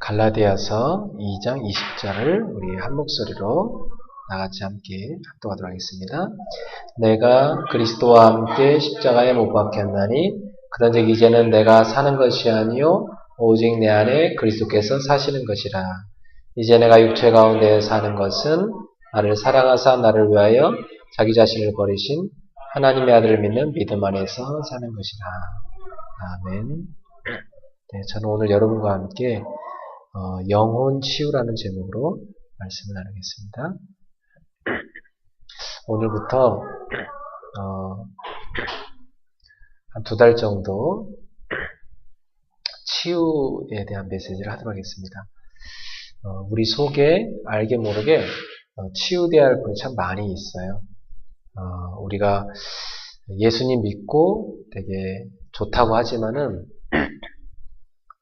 갈라디아서 2장 20절을 우리 한 목소리로 나같이 함께 합독하도록 하겠습니다. 내가 그리스도와 함께 십자가에 못 박혔나니 그런즉 이제는 내가 사는 것이 아니요 오직 내 안에 그리스도께서 사시는 것이라. 이제 내가 육체 가운데 사는 것은 나를 사랑하사 나를 위하여 자기 자신을 버리신 하나님의 아들을 믿는 믿음 안에서 사는 것이라. 아멘. 네, 저는 오늘 여러분과 함께 영혼 치유라는 제목으로 말씀을 나누겠습니다. 오늘부터 한 2달 정도 치유에 대한 메시지를 하도록 하겠습니다. 우리 속에 알게 모르게 치유돼야 할 분이 참 많이 있어요. 우리가 예수님 믿고 되게 좋다고 하지만은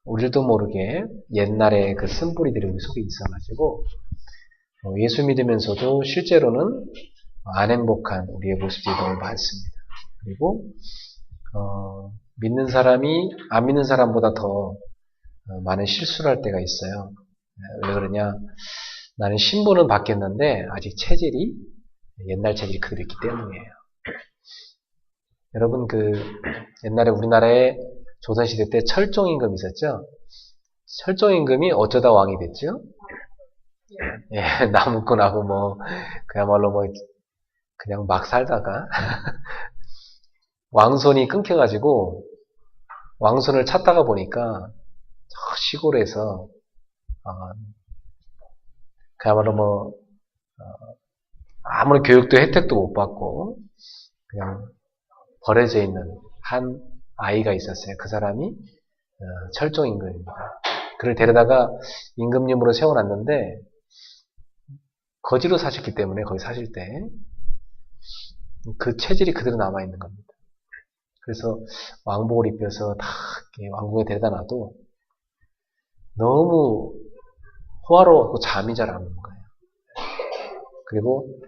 우리도 모르게 옛날에 그 쓴뿌리들이 우리 속에 있어가지고 예수 믿으면서도 실제로는 안 행복한 우리의 모습들이 너무 많습니다. 그리고 믿는 사람이 안 믿는 사람보다 더 많은 실수를 할 때가 있어요. 왜 그러냐? 나는 신분은 바뀌었는데 아직 체질이 옛날 체질이 그대로 있기 때문이에요. 여러분 옛날에 우리나라에 조선시대 때 철종임금 있었죠? 철종임금이 어쩌다 왕이 됐죠? 예, 나무꾼하고 그야말로 그냥 막 살다가 왕손이 끊겨가지고 왕손을 찾다가 보니까 저 시골에서 그야말로 아무런 교육도 혜택도 못 받고 그냥 버려져 있는 한 아이가 있었어요. 그 사람이 철종임금입니다. 그를 데려다가 임금님으로 세워놨는데 거지로 사셨기 때문에 거기 사실 때 그 체질이 그대로 남아있는 겁니다. 그래서 왕복을 입혀서 다 왕궁에 데려다 놔도 너무 호화로워서 잠이 잘 안 오는 거예요. 그리고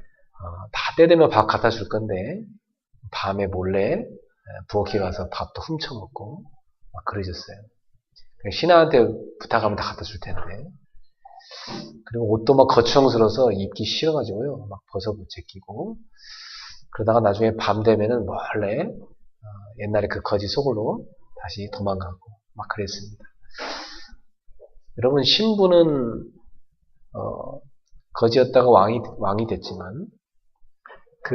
다 때 되면 밥 갖다 줄 건데 밤에 몰래 부엌에 가서 밥도 훔쳐먹고 막 그러셨어요. 신하한테 부탁하면 다 갖다 줄 텐데. 그리고 옷도 막 거추장스러워서 입기 싫어가지고요. 막 벗어붙이고 그러다가 나중에 밤 되면은 몰래 옛날에 그 거지 속으로 다시 도망가고 막 그랬습니다. 여러분 신부는 거지였다가 왕이 됐지만 그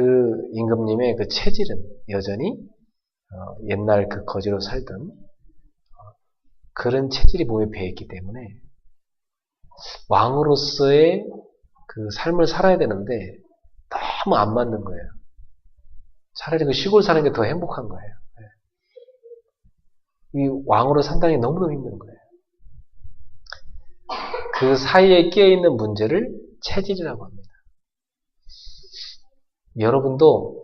임금님의 그 체질은 여전히 옛날 그 거지로 살던 그런 체질이 몸에 배있기 때문에 왕으로서의 그 삶을 살아야 되는데 너무 안 맞는 거예요. 차라리 그 시골 사는 게 더 행복한 거예요. 이 왕으로 산다는 게 너무너무 힘든 거예요. 그 사이에 끼어있는 문제를 체질이라고 합니다. 여러분도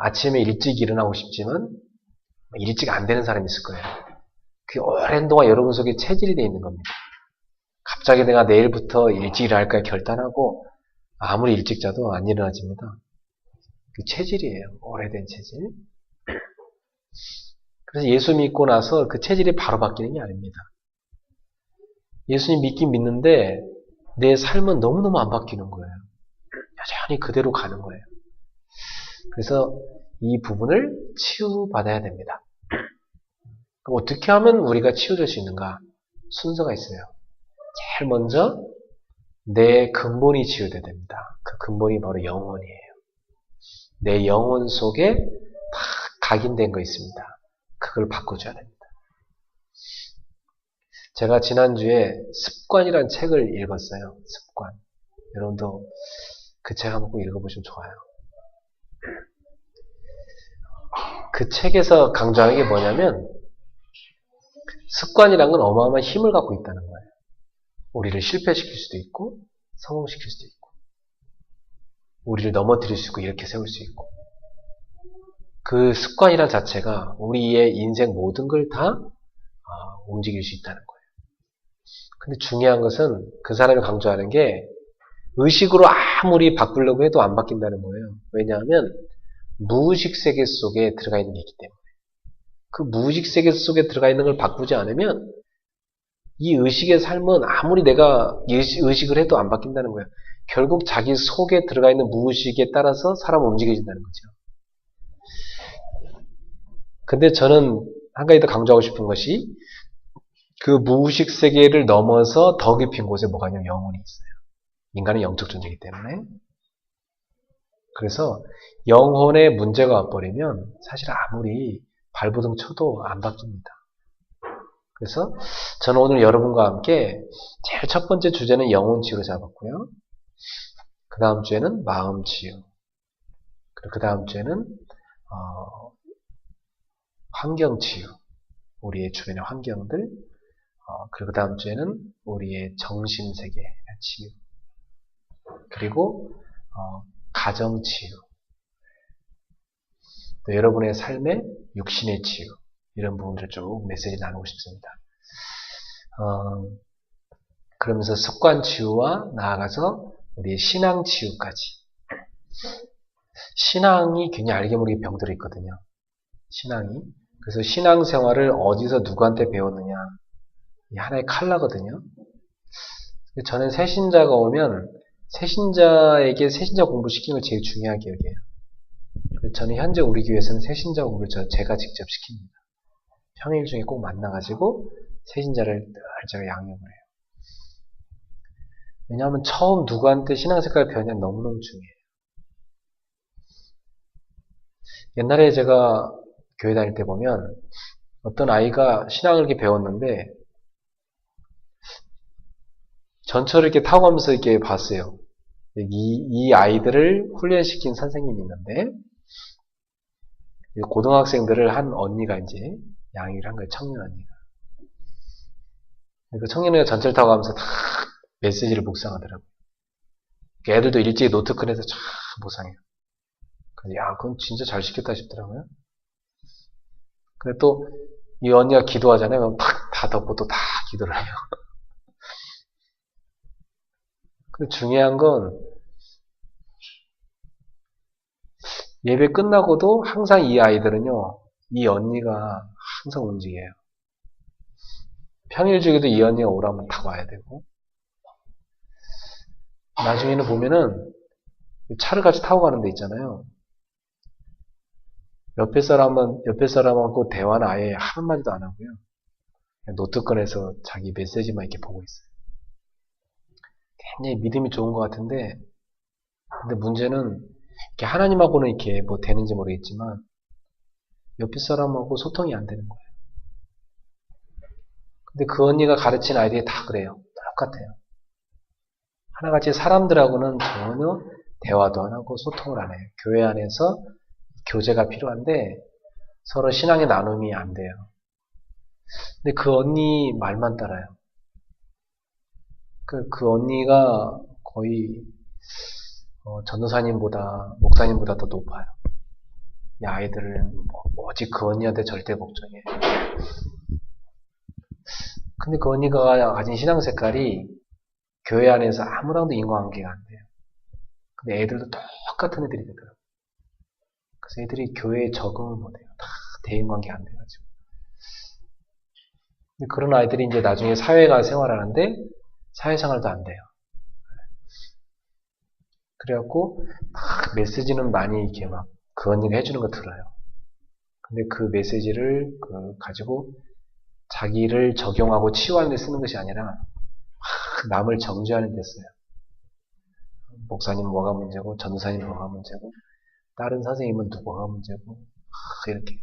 아침에 일찍 일어나고 싶지만 일찍 안 되는 사람이 있을 거예요. 그게 오랜 동안 여러분 속에 체질이 되어 있는 겁니다. 갑자기 내가 내일부터 일찍 일어날까 결단하고 아무리 일찍 자도 안 일어나집니다. 그 체질이에요. 오래된 체질. 그래서 예수 믿고 나서 그 체질이 바로 바뀌는 게 아닙니다. 예수님 믿긴 믿는데 내 삶은 너무너무 안 바뀌는 거예요. 여전히 그대로 가는 거예요. 그래서 이 부분을 치유받아야 됩니다. 그럼 어떻게 하면 우리가 치유될 수 있는가? 순서가 있어요. 제일 먼저 내 근본이 치유돼야 됩니다. 그 근본이 바로 영혼이에요. 내 영혼 속에 다 각인된 거 있습니다. 그걸 바꿔줘야 됩니다. 제가 지난주에 습관이라는 책을 읽었어요. 습관. 여러분도 그 책 한번 꼭 읽어보시면 좋아요. 그 책에서 강조하는 게 뭐냐면 습관이란 건 어마어마한 힘을 갖고 있다는 거예요. 우리를 실패시킬 수도 있고 성공시킬 수도 있고 우리를 넘어뜨릴 수 있고 이렇게 세울 수 있고 그 습관이란 자체가 우리의 인생 모든 걸 다 움직일 수 있다는 거예요. 근데 중요한 것은 그 사람이 강조하는 게 의식으로 아무리 바꾸려고 해도 안 바뀐다는 거예요. 왜냐하면 무의식 세계 속에 들어가 있는 게 있기 때문에 그 무의식 세계 속에 들어가 있는 걸 바꾸지 않으면 이 의식의 삶은 아무리 내가 의식을 해도 안 바뀐다는 거예요. 결국 자기 속에 들어가 있는 무의식에 따라서 사람은 움직여진다는 거죠. 근데 저는 한 가지 더 강조하고 싶은 것이 그 무의식 세계를 넘어서 더 깊은 곳에 뭐가 있냐면 영혼이 있어요. 인간은 영적 존재이기 때문에. 그래서 영혼에 문제가 와버리면 사실 아무리 발버둥 쳐도 안 바뀝니다. 그래서 저는 오늘 여러분과 함께 제일 첫 번째 주제는 영혼 치유로 잡았고요. 그 다음 주에는 마음 치유. 그리고 그 다음 주에는 환경 치유. 우리의 주변의 환경들. 그리고 그 다음 주에는 우리의 정신세계 치유. 그리고 가정 치유. 또 여러분의 삶의 육신의 치유. 이런 부분들을 쭉 메시지 나누고 싶습니다. 그러면서 습관 치유와 나아가서 우리의 신앙 치유까지. 신앙이 굉장히 알게 모르게 병들어 있거든요. 신앙이. 그래서 신앙생활을 어디서 누구한테 배웠느냐. 이 하나의 칼라거든요. 저는 새신자가 오면 새신자에게 새신자 공부 시키는 걸 제일 중요하게 여겨요. 그래서 저는 현재 우리 교회에서는 새신자 공부를 제가 직접 시킵니다. 평일 중에 꼭 만나가지고 새신자를 늘 제가 양육을 해요. 왜냐하면 처음 누구한테 신앙생활 배우냐면 너무너무 중요해요. 옛날에 제가 교회 다닐 때 보면 어떤 아이가 신앙을 이렇게 배웠는데 전철을 이렇게 타고 가면서 이렇게 봤어요. 이 아이들을 훈련시킨 선생님이 있는데 고등학생들을 한 언니가 이제 양육을 한 거예요. 청년 언니가. 그 청년 언니가 전철 타고 가면서 다 메시지를 묵상하더라고요. 애들도 일찍 노트 꺼내서 쫙 묵상해요. 그래서 야, 그건 진짜 잘 시켰다 싶더라고요. 근데 또 이 언니가 기도하잖아요. 그럼 다 덮고 또 다 기도를 해요. 근데 중요한 건 예배 끝나고도 항상 이 아이들은요, 이 언니가 항상 움직여요. 평일 중에도 이 언니가 오라면 다 와야 되고, 나중에는 보면은 차를 같이 타고 가는 데 있잖아요. 옆에 사람하고 대화는 아예 한마디도 안 하고요. 그냥 노트 꺼내서 자기 메시지만 이렇게 보고 있어요. 굉장히 믿음이 좋은 것 같은데, 근데 문제는 이렇게 하나님하고는 이렇게 뭐 되는지 모르겠지만 옆에 사람하고 소통이 안 되는 거예요. 근데 그 언니가 가르친 아이들이 다 그래요. 똑같아요. 하나같이 사람들하고는 전혀 대화도 안 하고 소통을 안 해요. 교회 안에서 교제가 필요한데 서로 신앙의 나눔이 안 돼요. 근데 그 언니 말만 따라요. 그 언니가 거의 전도사님보다 목사님보다 더 높아요. 이 아이들은 오직 그 언니한테 절대 걱정해요. 근데 그 언니가 가진 신앙 색깔이 교회 안에서 아무랑도 인과관계가 안 돼요. 근데 애들도 똑같은 애들이 되더라고요. 그래서 애들이 교회에 적응을 못해요. 다 대인관계 안 돼가지고. 근데 그런 아이들이 이제 나중에 사회가 생활하는데 사회생활도 안 돼요. 그래갖고 막 메시지는 많이 이렇게 막 그 언니가 해주는 거 들어요. 근데 그 메시지를 가지고 자기를 적용하고 치유하는 데 쓰는 것이 아니라 막 남을 정죄하는 데 써요. 목사님 뭐가 문제고 전도사님 뭐가 문제고 다른 선생님은 누구가 문제고 이렇게.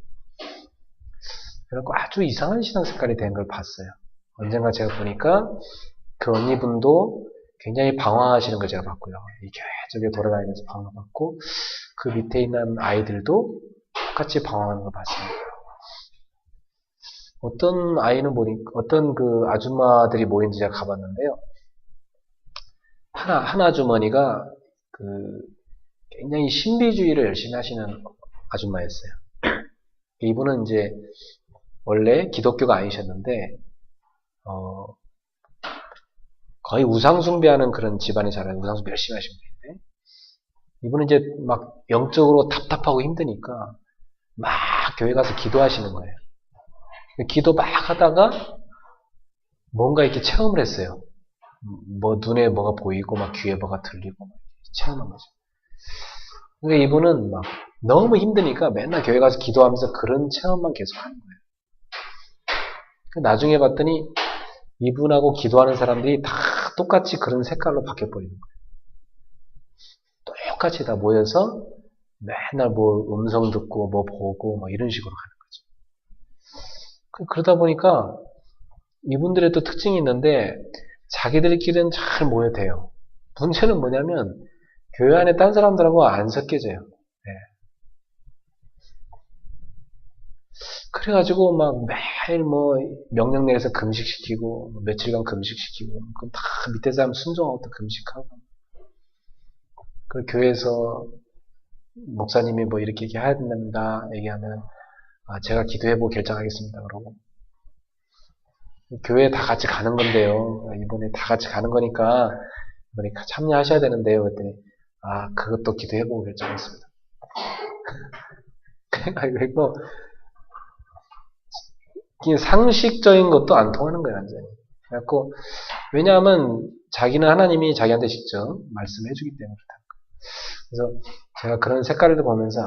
그래갖고 아주 이상한 신앙 색깔이 된 걸 봤어요. 언젠가 제가 보니까 그 언니분도 굉장히 방황하시는 걸 제가 봤고요. 이 교회 저기 돌아다니면서 방황받고 그 밑에 있는 아이들도 똑같이 방황하는 걸 봤습니다. 어떤 아이는 어떤 그 아줌마들이 모인지 제가 가봤는데요. 한 아주머니가 굉장히 신비주의를 열심히 하시는 아줌마였어요. 이분은 이제 원래 기독교가 아니셨는데 거의 우상숭배하는 그런 집안에 자라서 우상숭배 열심히 하신 분인데 이분은 이제 막 영적으로 답답하고 힘드니까 막 교회 가서 기도하시는 거예요. 기도 막 하다가 뭔가 이렇게 체험을 했어요. 뭐 눈에 뭐가 보이고 막 귀에 뭐가 들리고 막 체험한 거죠. 근데 이분은 막 너무 힘드니까 맨날 교회 가서 기도하면서 그런 체험만 계속 하는 거예요. 나중에 봤더니 이분하고 기도하는 사람들이 다 똑같이 그런 색깔로 바뀌어버리는 거예요. 똑같이 다 모여서 맨날 뭐 음성 듣고 뭐 보고 뭐 이런 식으로 가는 거죠. 그러다 보니까 이분들의 또 특징이 있는데 자기들끼리는 잘 모여대요. 문제는 뭐냐면 교회 안에 딴 사람들하고 안 섞여져요. 네. 그래가지고 막 매일 뭐 명령 내려서 금식시키고 며칠간 금식시키고 그럼 다 밑에 사람 순종하고 또 금식하고 그 교회에서 목사님이 뭐 이렇게 해야 된답니다 얘기하면 제가 기도해보고 결정하겠습니다 그러고 교회에 다 같이 가는 건데요 이번에 다 같이 가는 거니까 이번에 참여하셔야 되는데요 그랬더니 그것도 기도해보고 결정했습니다. 그리고 상식적인 것도 안 통하는 거예요, 완전히. 그래갖고, 왜냐하면 자기는 하나님이 자기한테 직접 말씀해주기 때문에 그렇다. 그래서 제가 그런 색깔을 보면서,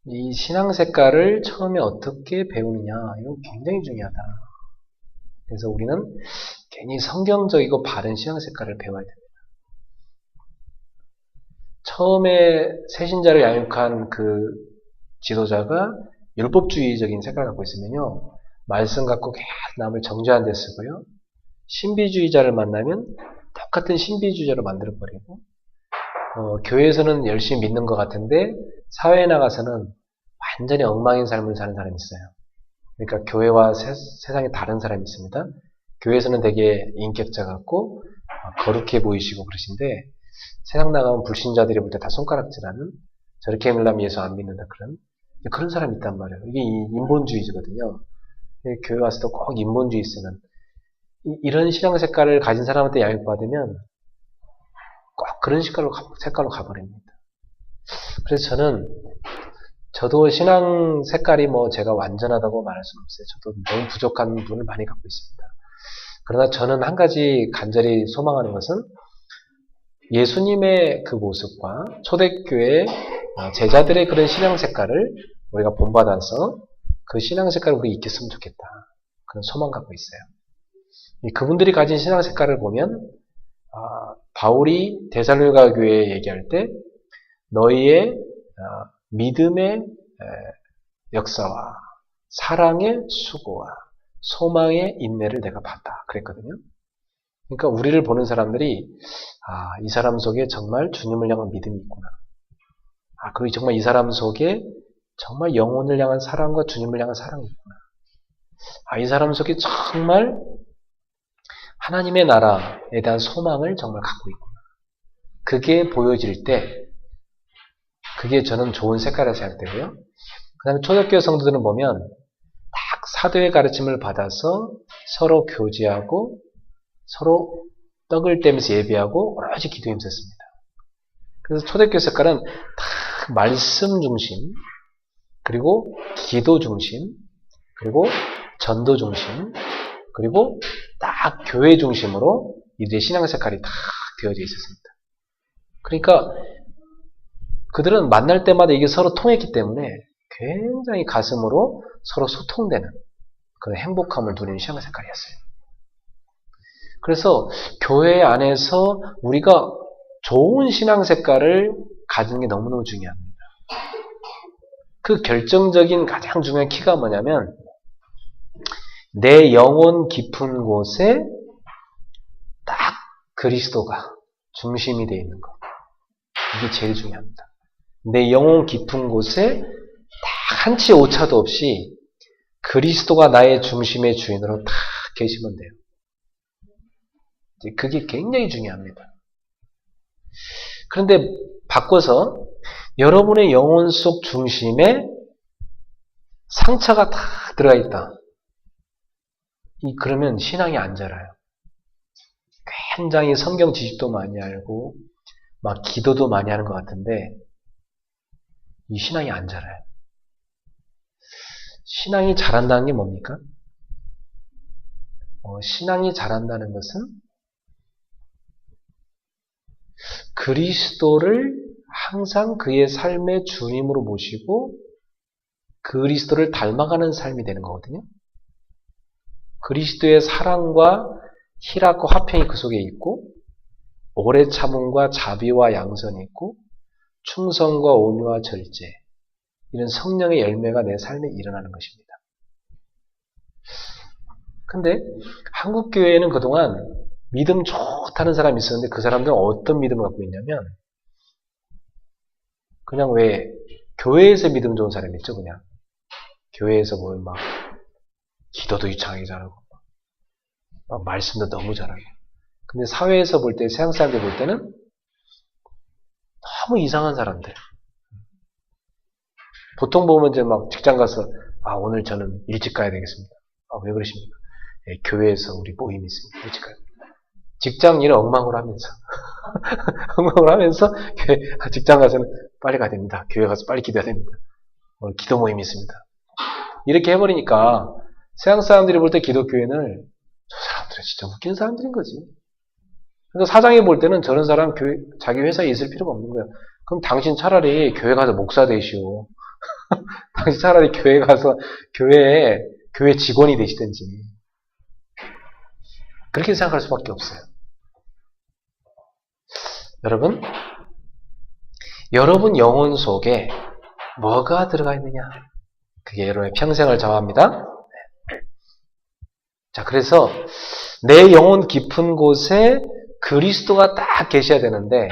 이 신앙 색깔을 처음에 어떻게 배우느냐, 이거 굉장히 중요하다. 그래서 우리는 괜히 성경적이고 바른 신앙 색깔을 배워야 됩니다. 처음에 새신자를 양육한 그 지도자가 율법주의적인 색깔을 갖고 있으면요. 말씀 갖고 계속 남을 정죄하는 데 쓰고요. 신비주의자를 만나면 똑같은 신비주의자로 만들어버리고 교회에서는 열심히 믿는 것 같은데 사회에 나가서는 완전히 엉망인 삶을 사는 사람이 있어요. 그러니까 교회와 세상에 다른 사람이 있습니다. 교회에서는 되게 인격자 같고 거룩해 보이시고 그러신데 세상 나가면 불신자들이 볼 때 다 손가락질하는 저렇게 밀라면 예수 안 믿는다 그런 사람이 있단 말이에요. 이게 인본주의거든요. 교회 와서도 꼭 인본주의 쓰는 이런 신앙 색깔을 가진 사람한테 양육받으면 꼭 그런 색깔로 가버립니다. 그래서 저도 신앙 색깔이 뭐 제가 완전하다고 말할 수는 없어요. 저도 너무 부족한 부분을 많이 갖고 있습니다. 그러나 저는 한 가지 간절히 소망하는 것은 예수님의 그 모습과 초대교회 제자들의 그런 신앙 색깔을 우리가 본받아서 그 신앙 색깔을 우리 익혔으면 좋겠다. 그런 소망 갖고 있어요. 그분들이 가진 신앙 색깔을 보면 바울이 데살로니가 교회에 얘기할 때 너희의 믿음의 역사와 사랑의 수고와 소망의 인내를 내가 봤다. 그랬거든요. 그러니까 우리를 보는 사람들이 이 사람 속에 정말 주님을 향한 믿음이 있구나. 그리고 정말 이 사람 속에 정말 영혼을 향한 사랑과 주님을 향한 사랑이 있구나. 이 사람 속에 정말 하나님의 나라에 대한 소망을 정말 갖고 있구나. 그게 보여질 때 그게 저는 좋은 색깔이라고 생각되고요. 그 다음에 초대교회 성도들은 보면 딱 사도의 가르침을 받아서 서로 교제하고 서로 떡을 떼면서 예배하고 오로지 기도에 힘썼습니다. 그래서 초대교회 색깔은 딱 말씀 중심, 그리고 기도 중심, 그리고 전도 중심, 그리고 딱 교회 중심으로 이들의 신앙 색깔이 딱 되어져 있었습니다. 그러니까 그들은 만날 때마다 이게 서로 통했기 때문에 굉장히 가슴으로 서로 소통되는 그런 행복함을 누리는 신앙 색깔이었어요. 그래서 교회 안에서 우리가 좋은 신앙 색깔을 가지는 게 너무너무 중요합니다. 그 결정적인 가장 중요한 키가 뭐냐면 내 영혼 깊은 곳에 딱 그리스도가 중심이 되어 있는 것. 이게 제일 중요합니다. 내 영혼 깊은 곳에 딱 한치 오차도 없이 그리스도가 나의 중심의 주인으로 딱 계시면 돼요. 그게 굉장히 중요합니다. 그런데 바꿔서 여러분의 영혼 속 중심에 상처가 딱 들어가 있다. 그러면 신앙이 안 자라요. 굉장히 성경 지식도 많이 알고 막 기도도 많이 하는 것 같은데 이 신앙이 안 자라요. 신앙이 자란다는 게 뭡니까? 신앙이 자란다는 것은 그리스도를 항상 그의 삶의 주님으로 모시고 그리스도를 닮아가는 삶이 되는 거거든요. 그리스도의 사랑과 희락과 화평이 그 속에 있고 오래 참음과 자비와 양선이 있고 충성과 온유와 절제 이런 성령의 열매가 내 삶에 일어나는 것입니다. 근데 한국 교회에는 그동안 믿음 좋다는 사람이 있었는데 그 사람들은 어떤 믿음을 갖고 있냐면 그냥 왜 교회에서 믿음 좋은 사람이 있죠. 그냥 교회에서 보면 막 기도도 유창하게 잘하고 막 말씀도 너무 잘하고 근데 사회에서 볼 때 세상 사람들 볼 때는 너무 이상한 사람들 보통 보면 이제 막 직장 가서 오늘 저는 일찍 가야 되겠습니다. 왜 그러십니까? 네, 교회에서 우리 모임이 있습니다. 일찍 가요. 직장 일을 엉망으로 하면서 엉망으로 하면서 직장 가서는 빨리 가야 됩니다. 교회 가서 빨리 기도해야 됩니다. 오늘 기도 모임이 있습니다. 이렇게 해버리니까 세상 사람들이 볼 때 기독교인을 저 사람들은 진짜 웃긴 사람들인 거지. 그래서 사장이 볼 때는 저런 사람 자기 회사에 있을 필요가 없는 거야. 그럼 당신 차라리 교회 가서 목사 되시오. 당신 차라리 교회 가서 교회 직원이 되시든지. 그렇게 생각할 수밖에 없어요. 여러분 영혼 속에 뭐가 들어가 있느냐? 그게 여러분의 평생을 정합니다. 자, 그래서 내 영혼 깊은 곳에 그리스도가 딱 계셔야 되는데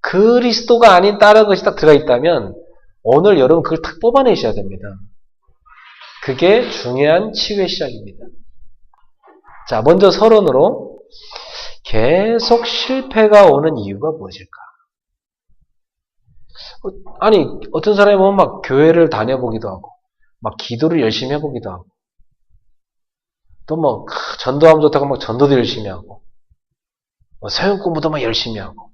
그리스도가 아닌 다른 것이 딱 들어가 있다면 오늘 여러분 그걸 딱 뽑아내셔야 됩니다. 그게 중요한 치유의 시작입니다. 자, 먼저 서론으로 계속 실패가 오는 이유가 무엇일까? 아니, 어떤 사람이 보면 막 교회를 다녀보기도 하고, 막 기도를 열심히 해보기도 하고, 또 뭐, 전도하면 좋다고 막 전도도 열심히 하고, 뭐 사역 공부도 막 열심히 하고,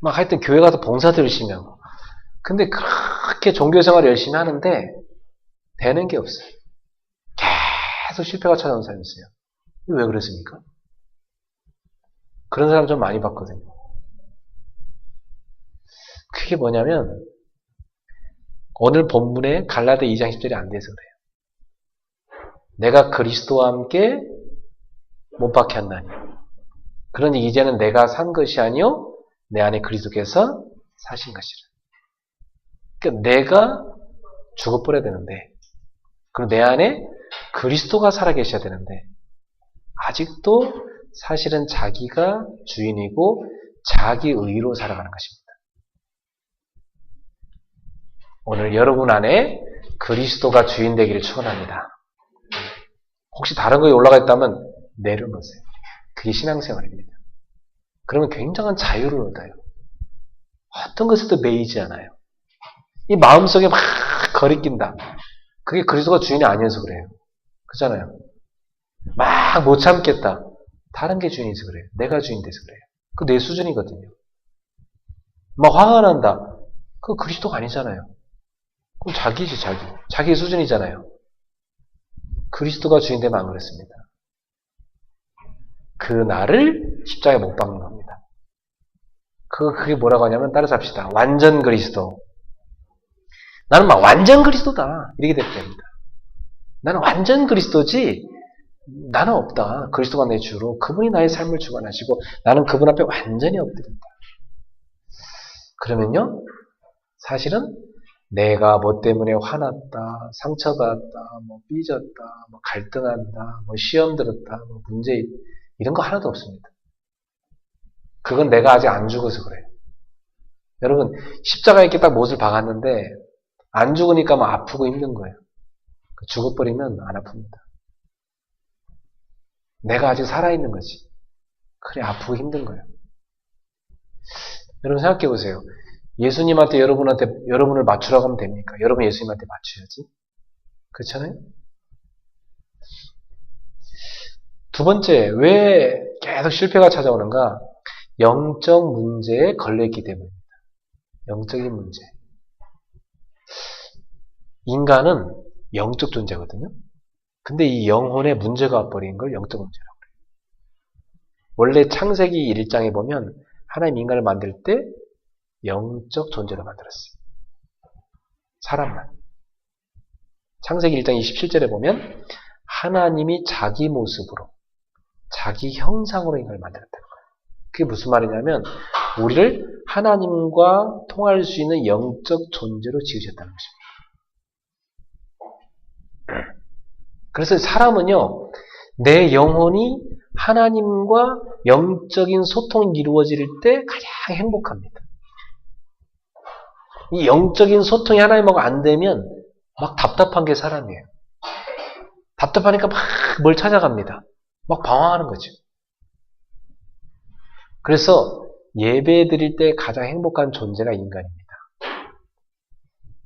막 하여튼 교회 가서 봉사도 열심히 하고. 근데 그렇게 종교생활을 열심히 하는데, 되는 게 없어요. 계속 실패가 찾아오는 사람이 있어요. 왜 그랬습니까? 그런 사람 좀 많이 봤거든요. 그게 뭐냐면 오늘 본문에 갈라디아 2장 10절이 안 돼서 그래요. 내가 그리스도와 함께 못 박혔나니 그러니 이제는 내가 산 것이 아니요 내 안에 그리스도께서 사신 것이라. 그러니까 내가 죽어버려야 되는데 그리고 내 안에 그리스도가 살아계셔야 되는데 아직도 사실은 자기가 주인이고 자기 의로 살아가는 것입니다. 오늘 여러분 안에 그리스도가 주인 되기를 축원합니다. 혹시 다른 거에 올라가 있다면 내려놓으세요. 그게 신앙생활입니다. 그러면 굉장한 자유를 얻어요. 어떤 것에도 매이지 않아요. 이 마음속에 막 거리낀다. 그게 그리스도가 주인이 아니어서 그래요. 그렇잖아요. 막 못 참겠다. 다른 게 주인이서 그래요. 내가 주인 돼서 그래요. 그 내 수준이거든요. 막 화가 난다. 그거 그리스도가 아니잖아요. 그럼 자기지 자기 수준이잖아요. 그리스도가 주인 되면 안 그렇습니다. 그 나를 십자가에 못 박는 겁니다. 그게 뭐라고 하냐면 따라서 합시다. 완전 그리스도. 나는 막 완전 그리스도다. 이렇게 됩니다. 나는 완전 그리스도지 나는 없다. 그리스도가 내 주로 그분이 나의 삶을 주관하시고 나는 그분 앞에 완전히 엎드린다. 그러면요. 사실은 내가 뭐 때문에 화났다, 상처받았다, 뭐 삐졌다, 뭐 갈등한다, 뭐 시험 들었다, 뭐 문제 이런 거 하나도 없습니다. 그건 내가 아직 안 죽어서 그래요. 여러분 십자가에 이렇게 딱 못을 박았는데 안 죽으니까 뭐 아프고 힘든 거예요. 죽어버리면 안 아픕니다. 내가 아직 살아있는 거지. 그래 아프고 힘든 거예요. 여러분 생각해 보세요. 예수님한테 여러분을 맞추라고 하면 됩니까? 여러분 예수님한테 맞춰야지. 그렇잖아요? 두 번째, 왜 계속 실패가 찾아오는가? 영적 문제에 걸려있기 때문입니다. 영적인 문제. 인간은 영적 존재거든요. 근데 이 영혼에 문제가 와버린 걸 영적 문제라고 그래요. 원래 창세기 1장에 보면 하나님 인간을 만들 때 영적 존재로 만들었어요. 사람만. 창세기 1장 27절에 보면 하나님이 자기 모습으로, 자기 형상으로 인간을 만들었다는 거예요. 그게 무슨 말이냐면 우리를 하나님과 통할 수 있는 영적 존재로 지으셨다는 것입니다. 그래서 사람은요, 내 영혼이 하나님과 영적인 소통이 이루어질 때 가장 행복합니다. 이 영적인 소통이 하나님하고 안 되면 막 답답한 게 사람이에요. 답답하니까 막 뭘 찾아갑니다. 막 방황하는 거죠. 그래서 예배 드릴 때 가장 행복한 존재가 인간입니다.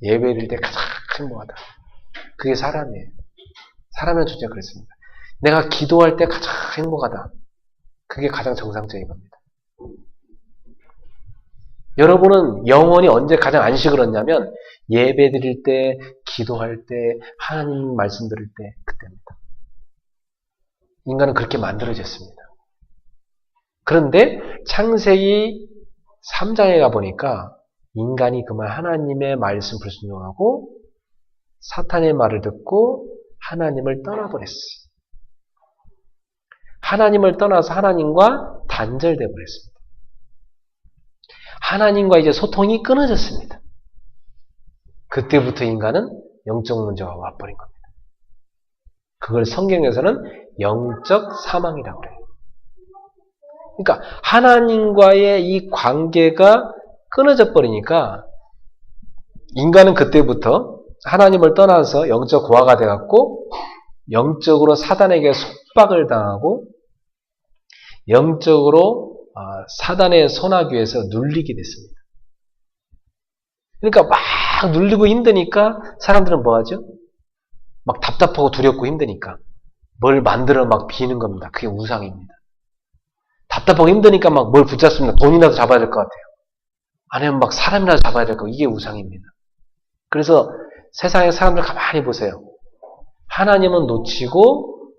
예배 드릴 때 가장 행복하다. 그게 사람이에요. 사람의 존재가 그렇습니다. 내가 기도할 때 가장 행복하다. 그게 가장 정상적인 겁니다. 여러분은 영혼이 언제 가장 안식을 얻냐면 예배 드릴 때, 기도할 때, 하나님 말씀 들을 때 그때입니다. 인간은 그렇게 만들어졌습니다. 그런데 창세기 3장에 가보니까 인간이 그만 하나님의 말씀 불순종하고 사탄의 말을 듣고 하나님을 떠나버렸어요. 하나님을 떠나서 하나님과 단절돼 버렸습니다. 하나님과 이제 소통이 끊어졌습니다. 그때부터 인간은 영적 문제가 와버린 겁니다. 그걸 성경에서는 영적 사망이라고 그래요. 그러니까 하나님과의 이 관계가 끊어져 버리니까 인간은 그때부터 하나님을 떠나서 영적 고아가 돼갖고 영적으로 사단에게 속박을 당하고 영적으로 사단의 손아귀에서 눌리게 됐습니다. 그러니까 막 눌리고 힘드니까 사람들은 뭐하죠? 막 답답하고 두렵고 힘드니까 뭘 만들어 막 비는 겁니다. 그게 우상입니다. 답답하고 힘드니까 막 뭘 붙잡습니다. 돈이라도 잡아야 될 것 같아요. 아니면 막 사람이라도 잡아야 될 거. 이게 우상입니다. 그래서 세상의 사람들 가만히 보세요. 하나님은 놓치고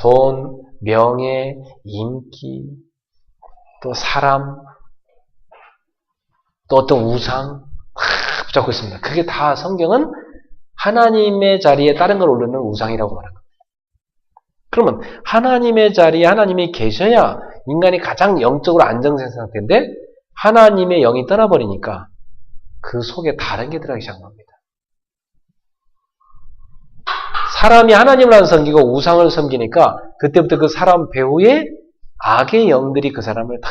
돈, 명예, 인기, 또 사람, 또 어떤 우상 붙잡고 있습니다. 그게 다 성경은 하나님의 자리에 다른 걸 올리는 우상이라고 말하는 겁니다. 그러면 하나님의 자리에 하나님이 계셔야 인간이 가장 영적으로 안정된 상태인데 하나님의 영이 떠나버리니까 그 속에 다른 게 들어가기 시작한 겁니다. 사람이 하나님을 안 섬기고 우상을 섬기니까 그때부터 그 사람 배후에 악의 영들이 그 사람을 다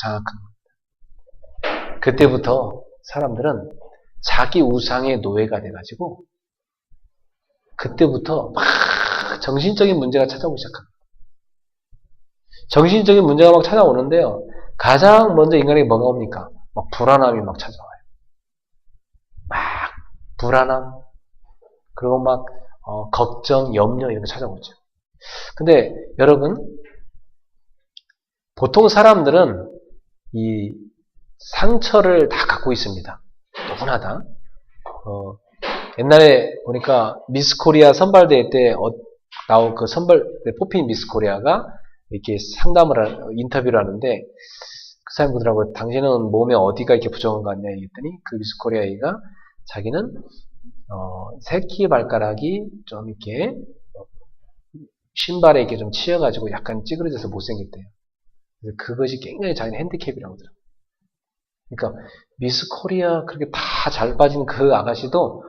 장악한 겁니다. 그때부터 사람들은 자기 우상의 노예가 돼가지고 그때부터 막 정신적인 문제가 찾아오기 시작합니다. 정신적인 문제가 막 찾아오는데요. 가장 먼저 인간에게 뭐가 옵니까? 막 불안함이 막 찾아와요. 막 불안함, 그리고 막 걱정, 염려 이런 게 찾아오죠. 근데 여러분, 보통 사람들은 이 상처를 다 갖고 있습니다. 누구나 다. 옛날에 보니까 미스 코리아 선발대회 때 나온 그 선발대 뽑힌 미스 코리아가 이렇게 인터뷰를 하는데 그 사람이 보더라고요. 당신은 몸에 어디가 이렇게 부정한 거 같냐 했더니 그 미스 코리아 애가 자기는 새끼 발가락이 좀 이렇게 신발에 이렇게 좀 치여가지고 약간 찌그러져서 못생겼대요. 그래서 그것이 굉장히 자기는 핸디캡이라고 하더라고요. 그러니까 미스 코리아 그렇게 다 잘 빠진 그 아가씨도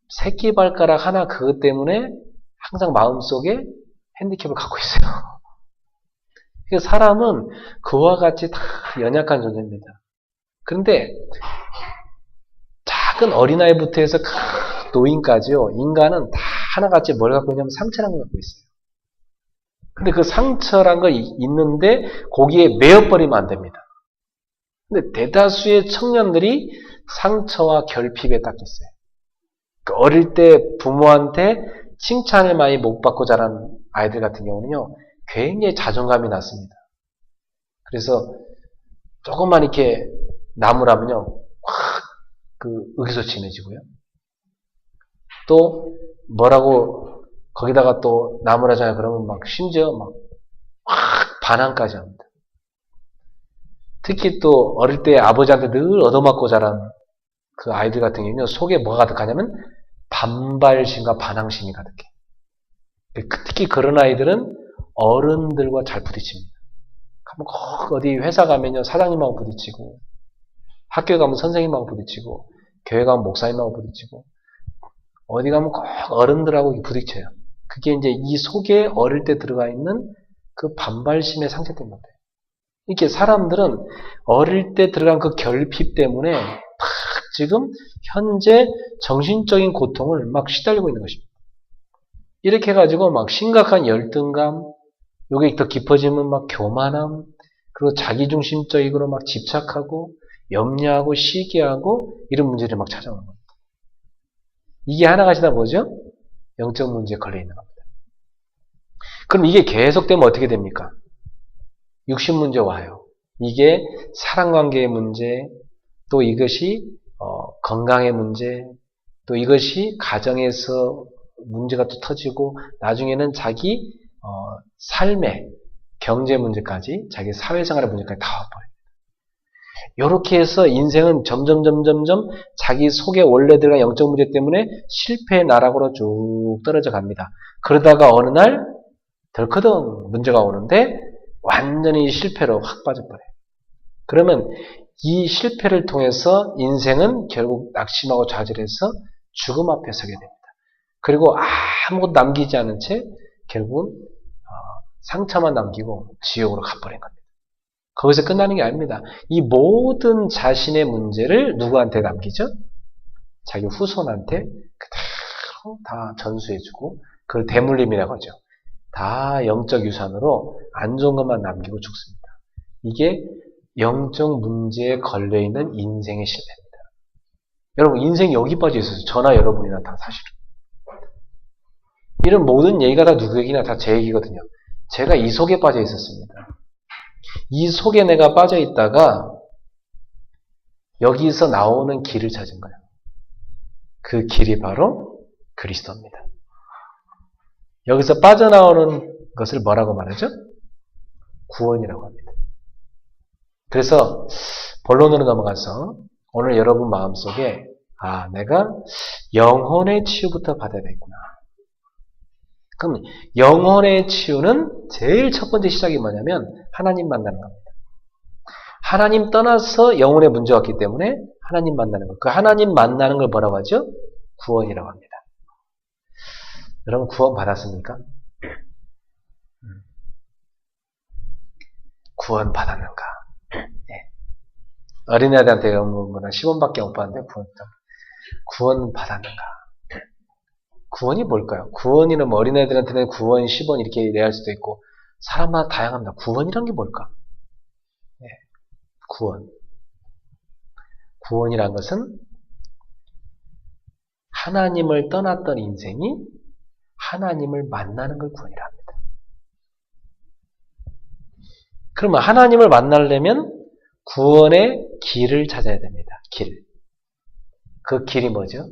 새끼 발가락 하나 그것 때문에 항상 마음속에 핸디캡을 갖고 있어요. 그러니까 사람은 그와 같이 다 연약한 존재입니다. 그런데 작은 어린아이부터 해서 큰 노인까지요. 인간은 다 하나같이 뭘 갖고 있냐면 상처란 걸 갖고 있어요. 근데 그 상처란 거 있는데 거기에 매여버리면 안 됩니다. 근데 대다수의 청년들이 상처와 결핍에 딱 있어요. 어릴 때 부모한테 칭찬을 많이 못 받고 자란 아이들 같은 경우는요. 굉장히 자존감이 낮습니다. 그래서 조금만 이렇게 나무라면요. 확 의기소침해지고요. 또 뭐라고 거기다가 또 나무라잖아요. 그러면 막 심지어 막 반항까지 합니다. 특히 또 어릴 때 아버지한테 늘 얻어맞고 자란 그 아이들 같은 경우는 속에 뭐가 가득하냐면 반발심과 반항심이 가득해. 특히 그런 아이들은 어른들과 잘 부딪힙니다. 어디 회사 가면요 사장님하고 부딪히고, 학교 가면 선생님하고 부딪히고, 교회 가면 목사님하고 부딪히고, 어디 가면 꼭 어른들하고 부딪혀요. 그게 이제 이 속에 어릴 때 들어가 있는 그 반발심의 상태된 건데, 이렇게 사람들은 어릴 때 들어간 그 결핍 때문에 막 지금 현재 정신적인 고통을 막 시달리고 있는 것입니다. 이렇게 해가지고 막 심각한 열등감, 요게 더 깊어지면 막 교만함, 그리고 자기중심적으로 막 집착하고 염려하고 시기하고 이런 문제를 막 찾아오는 겁니다. 이게 하나같이 다 뭐죠? 영적 문제에 걸려 있는 겁니다. 그럼 이게 계속되면 어떻게 됩니까? 육신 문제 와요. 이게 사랑관계의 문제, 또 이것이 건강의 문제, 또 이것이 가정에서 문제가 또 터지고 나중에는 자기 삶의 경제 문제까지, 자기 사회생활의 문제까지 다 와버립니다. 이렇게 해서 인생은 점점 자기 속에 원래 들어간 영적 문제 때문에 실패의 나락으로 쭉 떨어져 갑니다. 그러다가 어느 날 덜커덩 문제가 오는데 완전히 실패로 확 빠져버려요. 그러면 이 실패를 통해서 인생은 결국 낙심하고 좌절해서 죽음 앞에 서게 됩니다. 그리고 아무것도 남기지 않은 채 결국은 상처만 남기고 지옥으로 가버린 겁니다. 거기서 끝나는 게 아닙니다. 이 모든 자신의 문제를 누구한테 남기죠? 자기 후손한테 그대로 다 전수해주고, 그걸 대물림이라고 하죠. 다 영적 유산으로 안 좋은 것만 남기고 죽습니다. 이게 영적 문제에 걸려있는 인생의 실패입니다. 여러분, 인생이 여기 빠져 있어요. 저나 여러분이나 다 사실은. 이런 모든 얘기가 다 누구 얘기나 다 제 얘기거든요. 제가 이 속에 빠져 있었습니다. 이 속에 내가 빠져 있다가 여기서 나오는 길을 찾은 거예요. 그 길이 바로 그리스도입니다. 여기서 빠져나오는 것을 뭐라고 말하죠? 구원이라고 합니다. 그래서 본론으로 넘어가서 오늘 여러분 마음속에 내가 영혼의 치유부터 받아야 되겠구나. 그럼 영혼의 치유는 제일 첫 번째 시작이 뭐냐면 하나님 만나는 겁니다. 하나님 떠나서 영혼의 문제가 왔기 때문에 하나님 만나는 것. 그 하나님 만나는 걸 뭐라고 하죠? 구원이라고 합니다. 여러분 구원 받았습니까? 구원 받았는가? 네. 어린애들한테 뭐나 10원밖에 못 받는데 구원 받았는가? 구원이 뭘까요? 구원이는 뭐 어린애들한테는 구원 10원 이렇게 이해할 수도 있고 사람마다 다양합니다. 구원이란 게 뭘까? 네. 구원이란 것은 하나님을 떠났던 인생이 하나님을 만나는 걸 구원이라 합니다. 그러면 하나님을 만나려면 구원의 길을 찾아야 됩니다. 길. 그 길이 뭐죠?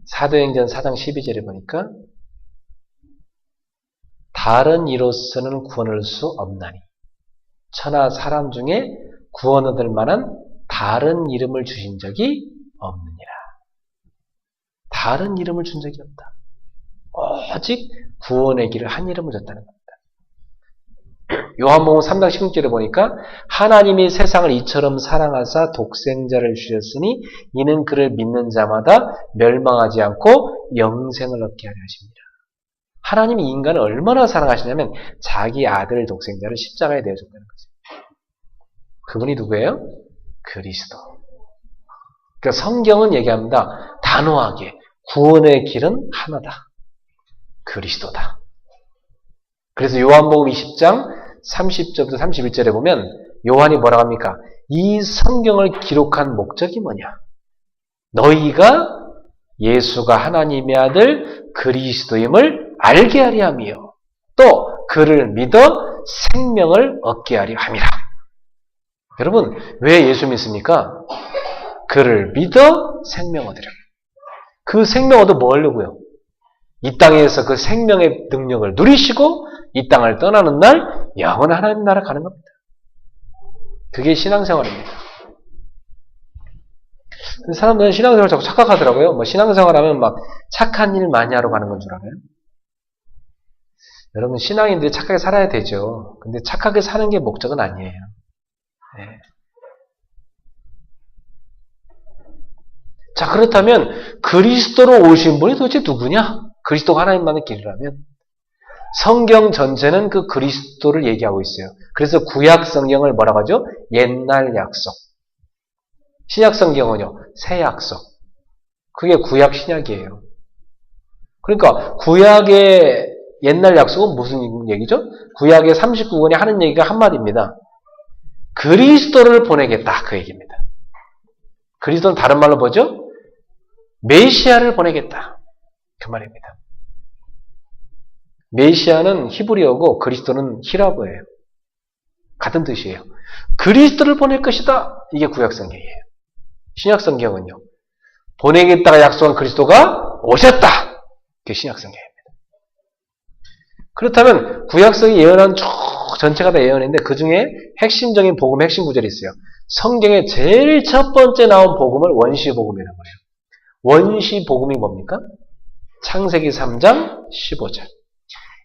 사도행전 4장 12절에 보니까 다른 이로서는 구원 얻을 수 없나니 천하 사람 중에 구원 얻을 만한 다른 이름을 주신 적이 없느니라. 다른 이름을 준 적이 없다. 오직 구원의 길을 한 이름을 줬다는 겁니다. 요한복음 3장 16절에 보니까 하나님이 세상을 이처럼 사랑하사 독생자를 주셨으니 이는 그를 믿는 자마다 멸망하지 않고 영생을 얻게 하려 하십니다. 하나님이 인간을 얼마나 사랑하시냐면 자기 아들 독생자를 십자가에 내어줬다는 거죠. 그분이 누구예요? 그리스도. 그러니까 성경은 얘기합니다. 단호하게 구원의 길은 하나다. 그리스도다. 그래서 요한복음 20장 30절부터 31절에 보면 요한이 뭐라고 합니까? 이 성경을 기록한 목적이 뭐냐? 너희가 예수가 하나님의 아들 그리스도임을 알게 하려 함이요. 또 그를 믿어 생명을 얻게 하려 함이라. 여러분 왜 예수 믿습니까? 그를 믿어 생명 얻으려. 그 생명 얻어 뭐 하려고요? 이 땅에서 그 생명의 능력을 누리시고 이 땅을 떠나는 날 영원한 하나님 나라 가는 겁니다. 그게 신앙생활입니다. 사람들은 신앙생활 자꾸 착각하더라고요. 뭐 신앙생활 하면 막 착한 일 많이 하러 가는 건 줄 알아요? 여러분, 신앙인들이 착하게 살아야 되죠. 근데 착하게 사는 게 목적은 아니에요. 네. 자, 그렇다면 그리스도로 오신 분이 도대체 누구냐? 그리스도가 하나님만의 길이라면 성경 전체는 그 그리스도를 얘기하고 있어요. 그래서 구약 성경을 뭐라고 하죠? 옛날 약속. 신약 성경은요, 새 약속. 그게 구약 신약이에요. 그러니까 구약의 옛날 약속은 무슨 얘기죠? 구약의 39권이 하는 얘기가 한마디입니다. 그리스도를 보내겠다, 그 얘기입니다. 그리스도는 다른 말로 뭐죠? 메시아를 보내겠다, 그 말입니다. 메시아는 히브리어고 그리스도는 히라보예요. 같은 뜻이에요. 그리스도를 보낼 것이다, 이게 구약 성경이에요. 신약 성경은요, 보내겠다가 약속한 그리스도가 오셨다, 그게 신약 성경입니다. 그렇다면 구약성이 예언한 쭉 전체가 다 예언인데 그 중에 핵심적인 복음의 핵심 구절이 있어요. 성경에 제일 첫 번째 나온 복음을 원시복음이라고 해요. 원시복음이 뭡니까? 창세기 3장 15절.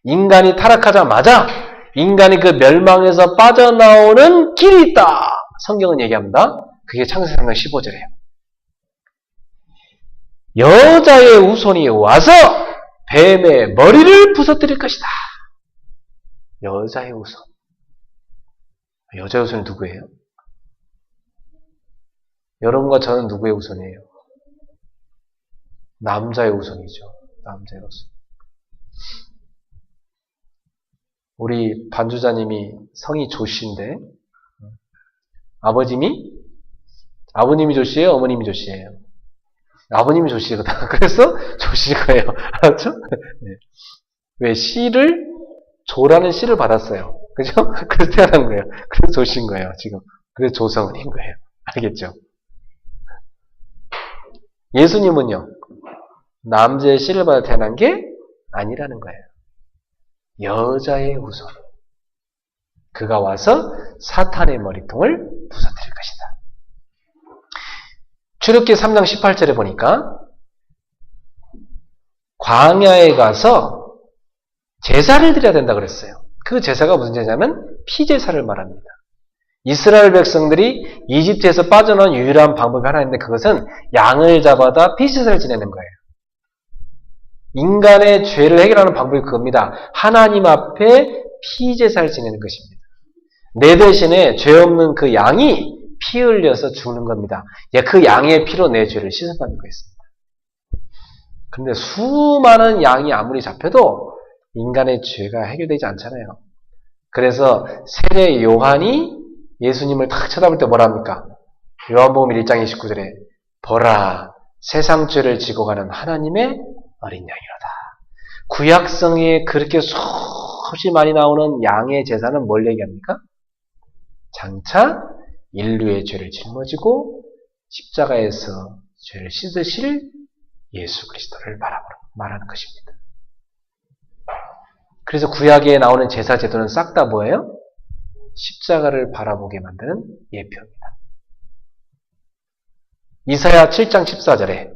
인간이 타락하자마자 인간이 그 멸망에서 빠져나오는 길이 있다, 성경은 얘기합니다. 그게 창세기 3장 15절이에요. 여자의 후손이 와서 뱀의 머리를 부서뜨릴 것이다. 여자의 후손. 여자의 후손이 누구예요? 여러분과 저는 누구의 후손이에요? 남자의 후손이죠. 남자의 후손. 우리 반주자님이 성이 조씨인데 아버님이 조씨예요? 어머님이 조씨예요? 아버님이 조씨거든. 그래서 조씨일 거예요. 알았죠? 네. 왜? 씨를 조라는 씨를 받았어요. 그죠? 그래서 태어난 거예요. 그래서 조씨인 거예요. 지금. 그래서 조성은인 거예요. 알겠죠? 예수님은요, 남자의 씨를 받아 태어난 게 아니라는 거예요. 여자의 후손. 그가 와서 사탄의 머리통을 부서뜨릴 것이다. 출애굽기 3장 18절에 보니까 광야에 가서 제사를 드려야 된다 그랬어요. 그 제사가 무슨 제사냐면 피제사를 말합니다. 이스라엘 백성들이 이집트에서 빠져나온 유일한 방법이 하나 있는데 그것은 양을 잡아다 피제사를 지내는 거예요. 인간의 죄를 해결하는 방법이 그겁니다. 하나님 앞에 피제사를 지내는 것입니다. 내 대신에 죄 없는 그 양이 피 흘려서 죽는 겁니다. 그 양의 피로 내 죄를 씻어받는 거였습니다. 그런데 수많은 양이 아무리 잡혀도 인간의 죄가 해결되지 않잖아요. 그래서 세례 요한이 예수님을 딱 쳐다볼 때 뭐라 합니까? 요한복음 1장 29절에 보라, 세상 죄를 지고 가는 하나님의 어린 양이로다. 구약성에 그렇게 수없이 많이 나오는 양의 제사는 뭘 얘기합니까? 장차 인류의 죄를 짊어지고 십자가에서 죄를 씻으실 예수 그리스도를 말하는 것입니다. 그래서 구약에 나오는 제사 제도는 싹 다 뭐예요? 십자가를 바라보게 만드는 예표입니다. 이사야 7장 14절에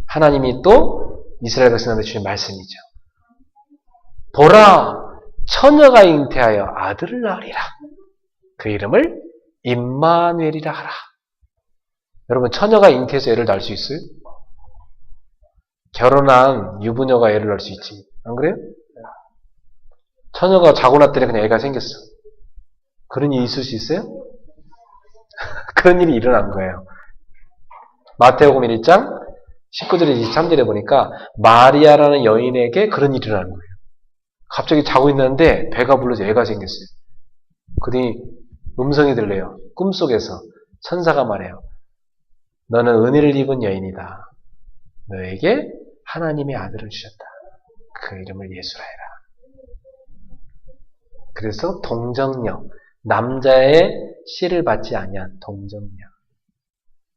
하나님이 또 이스라엘 백성한테 주신 말씀이죠. 보라, 처녀가 잉태하여 아들을 낳으리라. 그 이름을 임마누엘이라 하라. 여러분, 처녀가 잉태해서 애를 낳을 수 있어요? 결혼한 유부녀가 애를 낳을 수 있지. 안 그래요? 처녀가 자고 났더니 그냥 애가 생겼어. 그런 일이 있을 수 있어요? 그런 일이 일어난 거예요. 마태복음 1장 19절에 23절에 보니까 마리아라는 여인에게 그런 일이 일어난 거예요. 갑자기 자고 있는데 배가 불러서 애가 생겼어요. 그러더니 음성이 들려요. 꿈속에서 천사가 말해요. 너는 은혜를 입은 여인이다. 너에게 하나님의 아들을 주셨다. 그 이름을 예수라 해라. 그래서 동정녀, 남자의 씨를 받지 아니한 동정녀,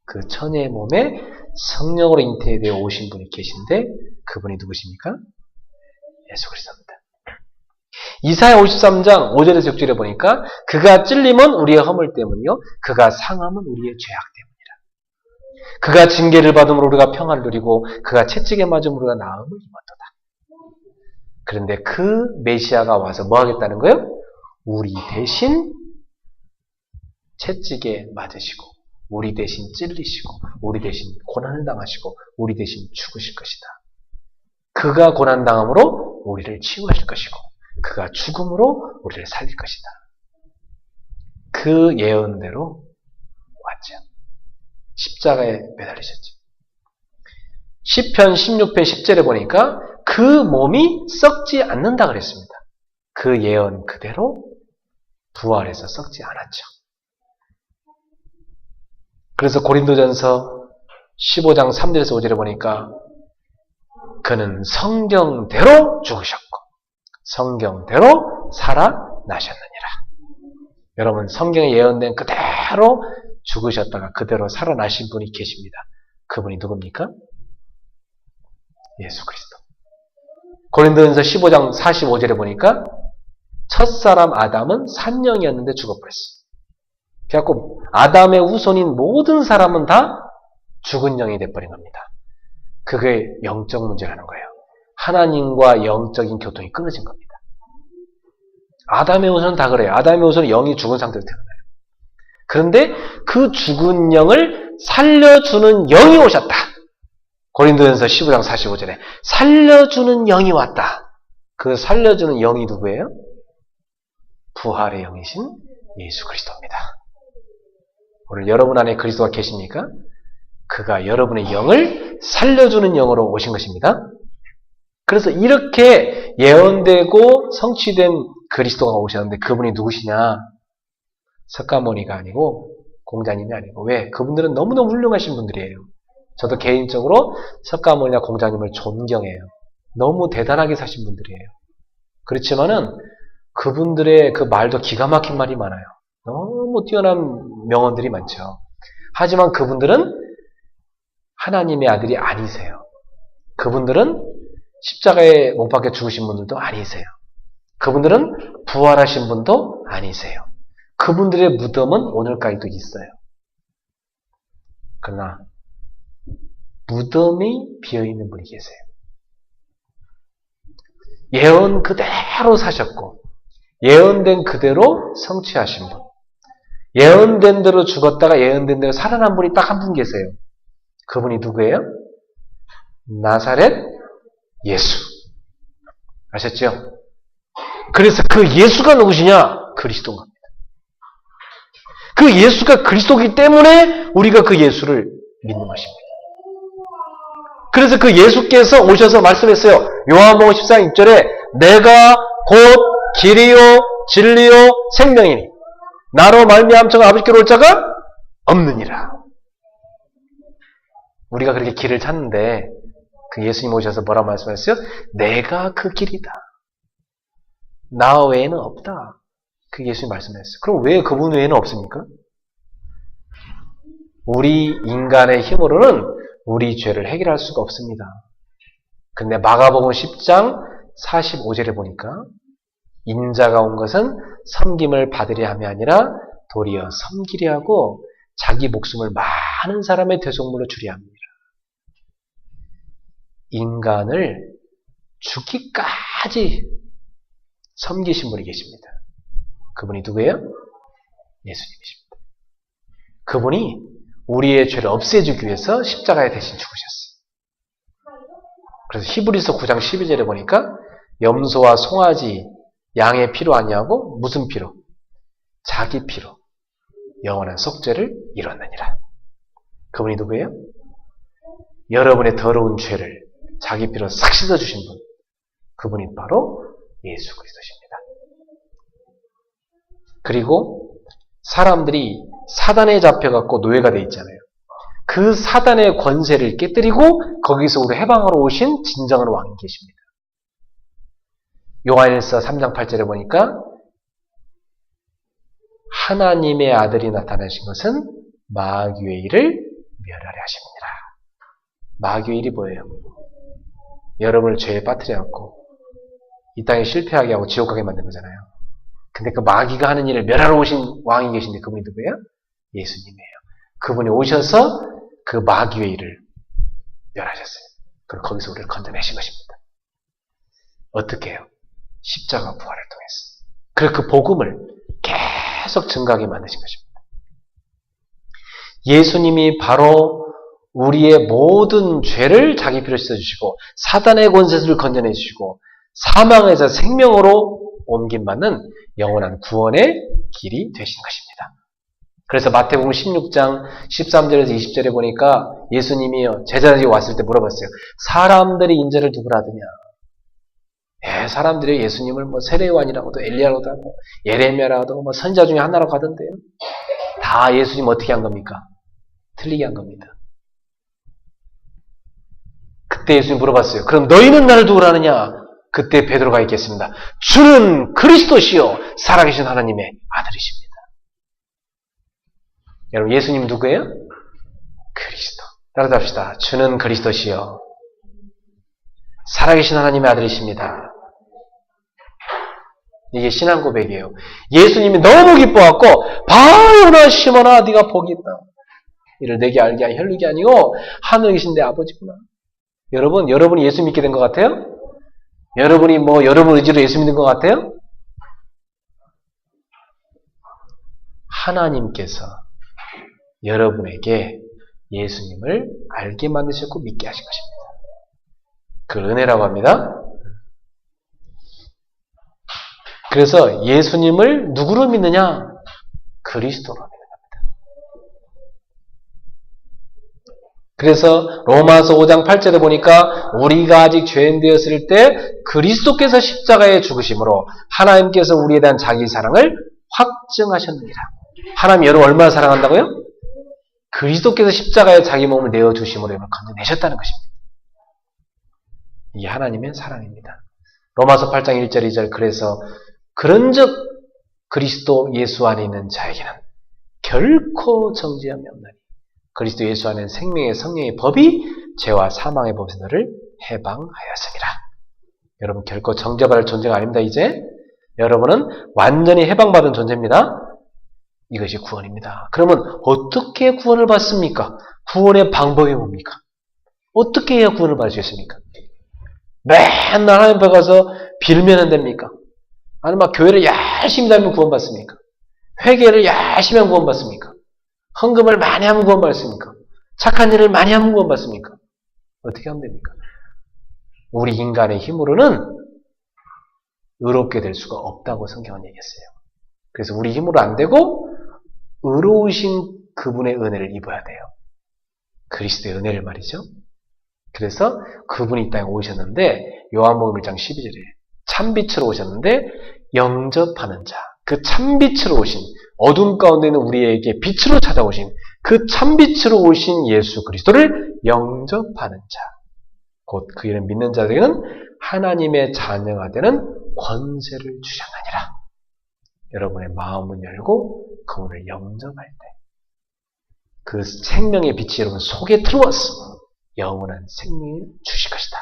그 처녀의 몸에 성령으로 잉태되어 오신 분이 계신데 그분이 누구십니까? 예수 그리스도입니다. 이사야 53장 5절에서 6절에 보니까 그가 찔림은 우리의 허물 때문이요 그가 상함은 우리의 죄악 때문이라. 그가 징계를 받음으로 우리가 평안을 누리고 그가 채찍에 맞음으로 우리가 나음을 입었도다. 그런데 그 메시아가 와서 뭐 하겠다는 거예요? 우리 대신 채찍에 맞으시고 우리 대신 찔리시고 우리 대신 고난을 당하시고 우리 대신 죽으실 것이다. 그가 고난당함으로 우리를 치유하실 것이고 그가 죽음으로 우리를 살릴 것이다. 그 예언대로 왔죠. 십자가에 매달리셨죠. 시편 16편 10절에 보니까 그 몸이 썩지 않는다 그랬습니다. 그 예언 그대로 부활해서 썩지 않았죠. 그래서 고린도전서 15장 3절에서 5절에 보니까 그는 성경대로 죽으셨고 성경대로 살아나셨느니라. 여러분 성경에 예언된 그대로 죽으셨다가 그대로 살아나신 분이 계십니다. 그분이 누굽니까? 예수 그리스도. 고린도전서 15장 45절에 보니까 첫사람 아담은 산영이었는데 죽어버렸어요. 그래갖고 아담의 후손인 모든 사람은 다 죽은 영이 돼버린 겁니다. 그게 영적 문제라는 거예요. 하나님과 영적인 교통이 끊어진 겁니다. 아담의 후손은 다 그래요. 아담의 후손은 영이 죽은 상태로 태어나요. 그런데 그 죽은 영을 살려주는 영이 오셨다. 고린도전서 15장 45절에 살려주는 영이 왔다. 그 살려주는 영이 누구예요? 부활의 영이신 예수 그리스도입니다. 오늘 여러분 안에 그리스도가 계십니까? 그가 여러분의 영을 살려주는 영으로 오신 것입니다. 그래서 이렇게 예언되고 성취된 그리스도가 오셨는데 그분이 누구시냐? 석가모니가 아니고 공자님이 아니고 왜? 그분들은 너무너무 훌륭하신 분들이에요. 저도 개인적으로 석가모니나 공자님을 존경해요. 너무 대단하게 사신 분들이에요. 그렇지만은 그분들의 그 말도 기가 막힌 말이 많아요. 너무 뛰어난 명언들이 많죠. 하지만 그분들은 하나님의 아들이 아니세요. 그분들은 십자가에 못 박혀 죽으신 분들도 아니세요. 그분들은 부활하신 분도 아니세요. 그분들의 무덤은 오늘까지도 있어요. 그러나 무덤이 비어있는 분이 계세요. 예언 그대로 사셨고 예언된 그대로 성취하신 분. 예언된 대로 죽었다가 예언된 대로 살아난 분이 딱 한 분 계세요. 그분이 누구예요? 나사렛 예수. 아셨죠? 그래서 그 예수가 누구시냐? 그리스도인 겁니다. 그 예수가 그리스도이기 때문에 우리가 그 예수를 믿는 것입니다. 그래서 그 예수께서 오셔서 말씀했어요. 요한복음 14장 6절에 내가 곧 길이요 진리요 생명이니 나로 말미암아 아버지께로 올 자가 없느니라. 우리가 그렇게 길을 찾는데 그 예수님 오셔서 뭐라고 말씀하셨어요? 내가 그 길이다. 나 외에는 없다. 그 예수님 말씀하셨어요. 그럼 왜 그분 외에는 없습니까? 우리 인간의 힘으로는 우리 죄를 해결할 수가 없습니다. 근데 마가복음 10장 45절에 보니까 인자가 온 것은 섬김을 받으려 함이 아니라 도리어 섬기려 하고 자기 목숨을 많은 사람의 대속물로 주려 합니다. 인간을 죽기까지 섬기신 분이 계십니다. 그분이 누구예요? 예수님이십니다. 그분이 우리의 죄를 없애주기 위해서 십자가에 대신 죽으셨어요. 그래서 히브리서 9장 12절에 보니까 염소와 송아지, 양의 피로 아니하고 무슨 피로? 자기 피로 영원한 속죄를 이뤘느니라. 그분이 누구예요? 여러분의 더러운 죄를 자기 피로 싹 씻어주신 분. 그분이 바로 예수 그리스도십니다. 그리고 사람들이 사단에 잡혀갖고 노예가 돼 있잖아요. 그 사단의 권세를 깨뜨리고 거기서 우리 해방하러 오신 진정한 왕이 계십니다. 요한일서 3장 8절에 보니까 하나님의 아들이 나타나신 것은 마귀의 일을 멸하려 하십니다. 마귀의 일이 뭐예요? 여러분을 죄에 빠뜨려갖고 이 땅에 실패하게 하고 지옥 가게 만든 거잖아요. 근데 그 마귀가 하는 일을 멸하러 오신 왕이 계신데 그분이 누구예요? 예수님이에요. 그분이 오셔서 그 마귀의 일을 멸하셨어요. 그리고 거기서 우리를 건져내신 것입니다. 어떻게 해요? 십자가 부활을 통해서. 그리고 그 복음을 계속 증가하게 만드신 것입니다. 예수님이 바로 우리의 모든 죄를 자기 피로 씻어주시고 사단의 권세를 건져내주시고 사망에서 생명으로 옮김받는 영원한 구원의 길이 되신 것입니다. 그래서 마태복음 16장 13절에서 20절에 보니까 예수님이요 제자들이 왔을 때 물어봤어요. 사람들이 인자를 누구라 하더냐? 사람들이 예수님을 뭐 세례요한이라고도 엘리야라고도 하고 예레미야라고도 뭐 선지자 중에 하나라고 하던데요. 다 예수님 어떻게 한 겁니까? 틀리게 한 겁니다. 그때 예수님 물어봤어요. 그럼 너희는 나를 누구라 하느냐? 그때 베드로가 있겠습니다. 주는 그리스도시요 살아계신 하나님의 아들이십니다. 여러분 예수님 누구예요? 그리스도. 따라서 합시다. 주는 그리스도시요 살아계신 하나님의 아들이십니다. 이게 신앙 고백이에요. 예수님이 너무 기뻐갖고 바요나 시몬아 네가 복이 있다. 이를 내게 알게 하니 혈육이 아니고 하늘에 계신 내 아버지구나. 여러분이 예수 믿게 된 것 같아요? 여러분이 여러분 의지로 예수 믿는 것 같아요? 하나님께서 여러분에게 예수님을 알게 만드셨고 믿게 하신 것입니다. 그걸 은혜라고 합니다. 그래서 예수님을 누구로 믿느냐? 그리스도로 믿는 겁니다. 그래서 로마서 5장 8절에 보니까 우리가 아직 죄인 되었을 때 그리스도께서 십자가에 죽으심으로 하나님께서 우리에 대한 자기 사랑을 확증하셨느니라. 하나님 여러분 얼마나 사랑한다고요? 그리스도께서 십자가에 자기 몸을 내어주심으로 여러분을 건져내셨다는 것입니다. 이게 하나님의 사랑입니다. 로마서 8장 1절 2절 그래서 그런즉 그리스도 예수 안에 있는 자에게는 결코 정죄함이 없나니 그리스도 예수 안에는 생명의 성령의 법이 죄와 사망의 법에서 너를 해방하였습니다. 여러분 결코 정죄받을 존재가 아닙니다. 이제 여러분은 완전히 해방받은 존재입니다. 이것이 구원입니다. 그러면 어떻게 구원을 받습니까? 구원의 방법이 뭡니까? 어떻게 해야 구원을 받을 수 있습니까? 맨날 하나님 앞에 가서 빌면 됩니까? 아니면 막 교회를 열심히 다니면 구원받습니까? 회개를 열심히 하면 구원받습니까? 헌금을 많이 하면 구원받습니까? 착한 일을 많이 하면 구원받습니까? 어떻게 하면 됩니까? 우리 인간의 힘으로는 의롭게 될 수가 없다고 성경은 얘기했어요. 그래서 우리 힘으로 안 되고 의로우신 그분의 은혜를 입어야 돼요. 그리스도의 은혜를 말이죠. 그래서 그분이 이 땅에 오셨는데 요한복음 1장 12절에 참빛으로 오셨는데 영접하는 자, 그 참빛으로 오신 어둠 가운데 있는 우리에게 빛으로 찾아오신 그 참빛으로 오신 예수 그리스도를 영접하는 자, 곧 그 이름 믿는 자들에게는 하나님의 자녀가 되는 권세를 주셨느니라. 여러분의 마음을 열고 그분을 영접할 때 그 생명의 빛이 여러분 속에 들어와서 영원한 생명을 주실 것이다.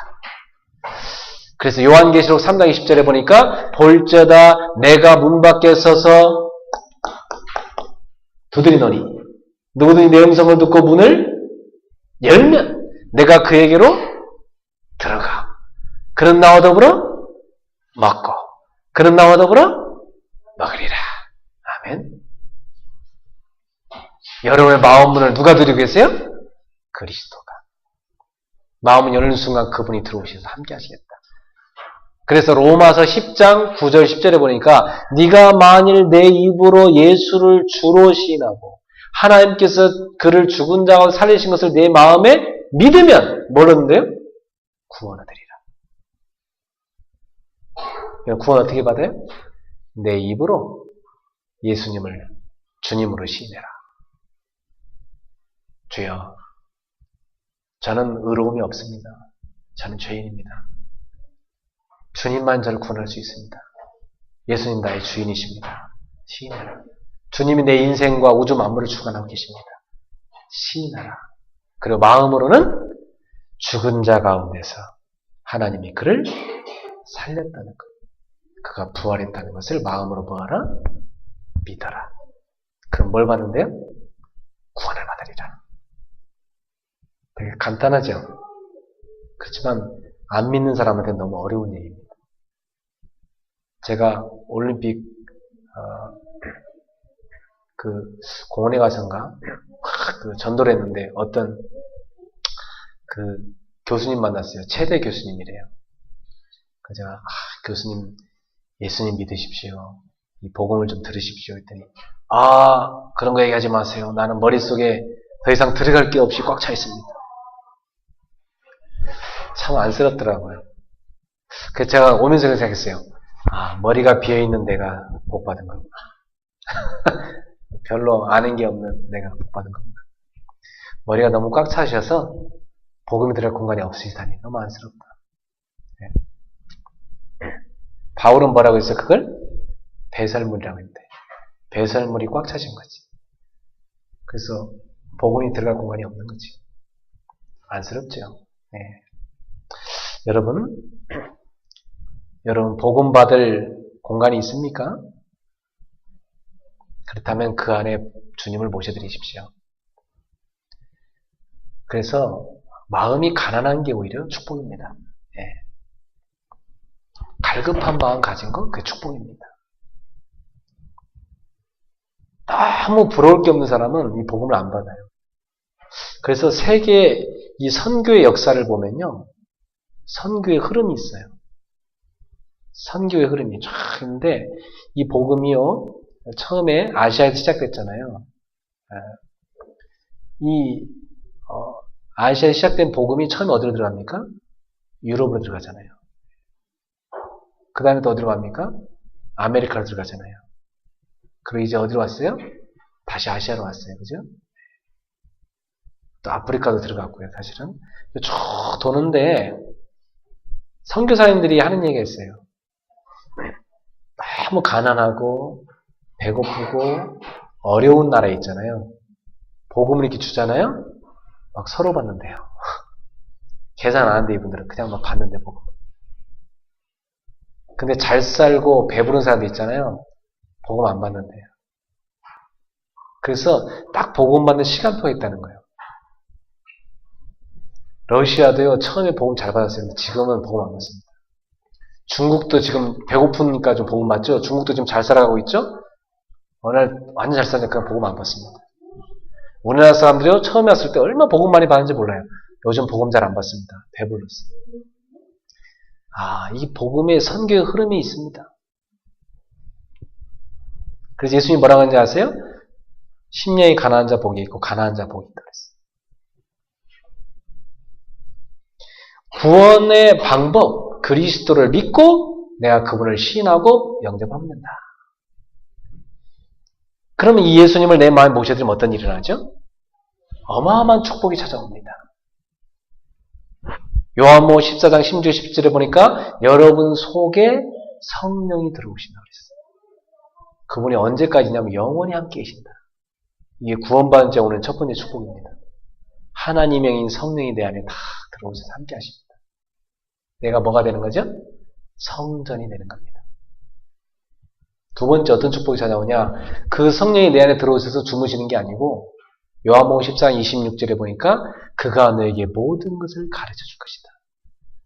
그래서 요한계시록 3장 20절에 보니까 볼지어다 내가 문 밖에 서서 두드리노니 누구든지 내 음성을 듣고 문을 열면 내가 그에게로 들어가 그는 나와 더불어 먹고 그는 나와 더불어 먹으리라. 아멘. 여러분의 마음문을 누가 드리고 계세요? 그리스도가. 마음은 열는 순간 그분이 들어오셔서 함께 하시겠다. 그래서 로마서 10장 9절 10절에 보니까 네가 만일 내 입으로 예수를 주로 시인하고 하나님께서 그를 죽은 자 가운데 살리신 것을 내 마음에 믿으면 뭘 얻는데요? 구원을 드리라. 구원 어떻게 받아요? 내 입으로 예수님을 주님으로 시인해라. 주여, 저는 의로움이 없습니다. 저는 죄인입니다. 주님만 저를 구원할 수 있습니다. 예수님 나의 주인이십니다. 시인하라. 주님이 내 인생과 우주 만물을 주관하고 계십니다. 시인하라. 그리고 마음으로는 죽은 자 가운데서 하나님이 그를 살렸다는 것. 그가 부활했다는 것을 마음으로 뭐하라? 믿어라. 그럼 뭘 받는데요? 구원을 받으리라. 되게 간단하죠? 그렇지만 안 믿는 사람한테 너무 어려운 얘기입니다. 제가 올림픽 그 공원에 가서인가 그 전도를 했는데 어떤 그 교수님 만났어요. 최대 교수님이래요. 그래서 제가 교수님 예수님 믿으십시오. 이 복음을 좀 들으십시오 했더니 그런 거 얘기하지 마세요. 나는 머릿속에 더 이상 들어갈 게 없이 꽉 차 있습니다. 참 안쓰럽더라고요. 그래서 제가 오면서 생각했어요. 머리가 비어있는 내가 복받은 거구나. 별로 아는 게 없는 내가 복받은 거구나. 머리가 너무 꽉 차셔서 복음이 들어갈 공간이 없으시다니 너무 안쓰럽다. 네. 바울은 뭐라고 했어요? 그걸 배설물이라고 했는데 배설물이 꽉 차신 거지. 그래서 복음이 들어갈 공간이 없는 거지. 안쓰럽죠. 네. 여러분 복음 받을 공간이 있습니까? 그렇다면 그 안에 주님을 모셔드리십시오. 그래서 마음이 가난한 게 오히려 축복입니다. 네. 갈급한 마음 가진 거 그게 축복입니다. 너무 부러울 게 없는 사람은 이 복음을 안 받아요. 그래서 세계 이 선교의 역사를 보면요. 선교의 흐름이 있어요. 선교의 흐름이 쫙 있는데 이 복음이요. 처음에 아시아에서 시작됐잖아요. 아시아에 시작된 복음이 처음에 어디로 들어갑니까? 유럽으로 들어가잖아요. 그 다음에 또 어디로 갑니까? 아메리카로 들어가잖아요. 그리고 이제 어디로 왔어요? 다시 아시아로 왔어요. 그죠? 또 아프리카도 들어갔고요. 사실은. 쭉 도는데 선교사님들이 하는 얘기가 있어요. 너무 가난하고 배고프고 어려운 나라에 있잖아요. 복음을 이렇게 주잖아요. 막 서로 받는데요. 계산 안 하는데 이분들은 그냥 막 받는데 복음. 근데 잘 살고 배부른 사람들 있잖아요. 복음 안 받는데요. 그래서 딱 복음 받는 시간표가 있다는 거예요. 러시아도요. 처음에 복음 잘 받았어요. 지금은 복음 안 받습니다. 중국도 지금 배고프니까 좀 복음 받죠. 중국도 지금 잘 살아가고 있죠. 어느 날 완전 잘 사니까 복음 안 받습니다. 우리나라 사람들이요. 처음에 왔을 때 얼마나 복음 많이 받는지 몰라요. 요즘 복음 잘 안 받습니다. 배불렀어요. 이 복음의 선교의 흐름이 있습니다. 그래서 예수님이 뭐라고 하는지 아세요? 심령이 가난한 자 복이 있고 가난한 자 복이 있다 그랬어요. 구원의 방법, 그리스도를 믿고 내가 그분을 시인하고 영접하면 된다. 그러면 이 예수님을 내 마음에 모셔드리면 어떤 일이 일어나죠? 어마어마한 축복이 찾아옵니다. 요한복음 14장 16절 17절에 보니까 여러분 속에 성령이 들어오신다 그랬어요. 그분이 언제까지냐면 영원히 함께 계신다. 이게 구원받은 자 오는 첫 번째 축복입니다. 하나님의 영인 성령이 내 안에 다 들어오셔서 함께 하십니다. 내가 뭐가 되는 거죠? 성전이 되는 겁니다. 두 번째 어떤 축복이 찾아오냐? 그 성령이 내 안에 들어오셔서 주무시는 게 아니고 요한복음 14장 26절에 보니까 그가 너에게 모든 것을 가르쳐 줄 것이다.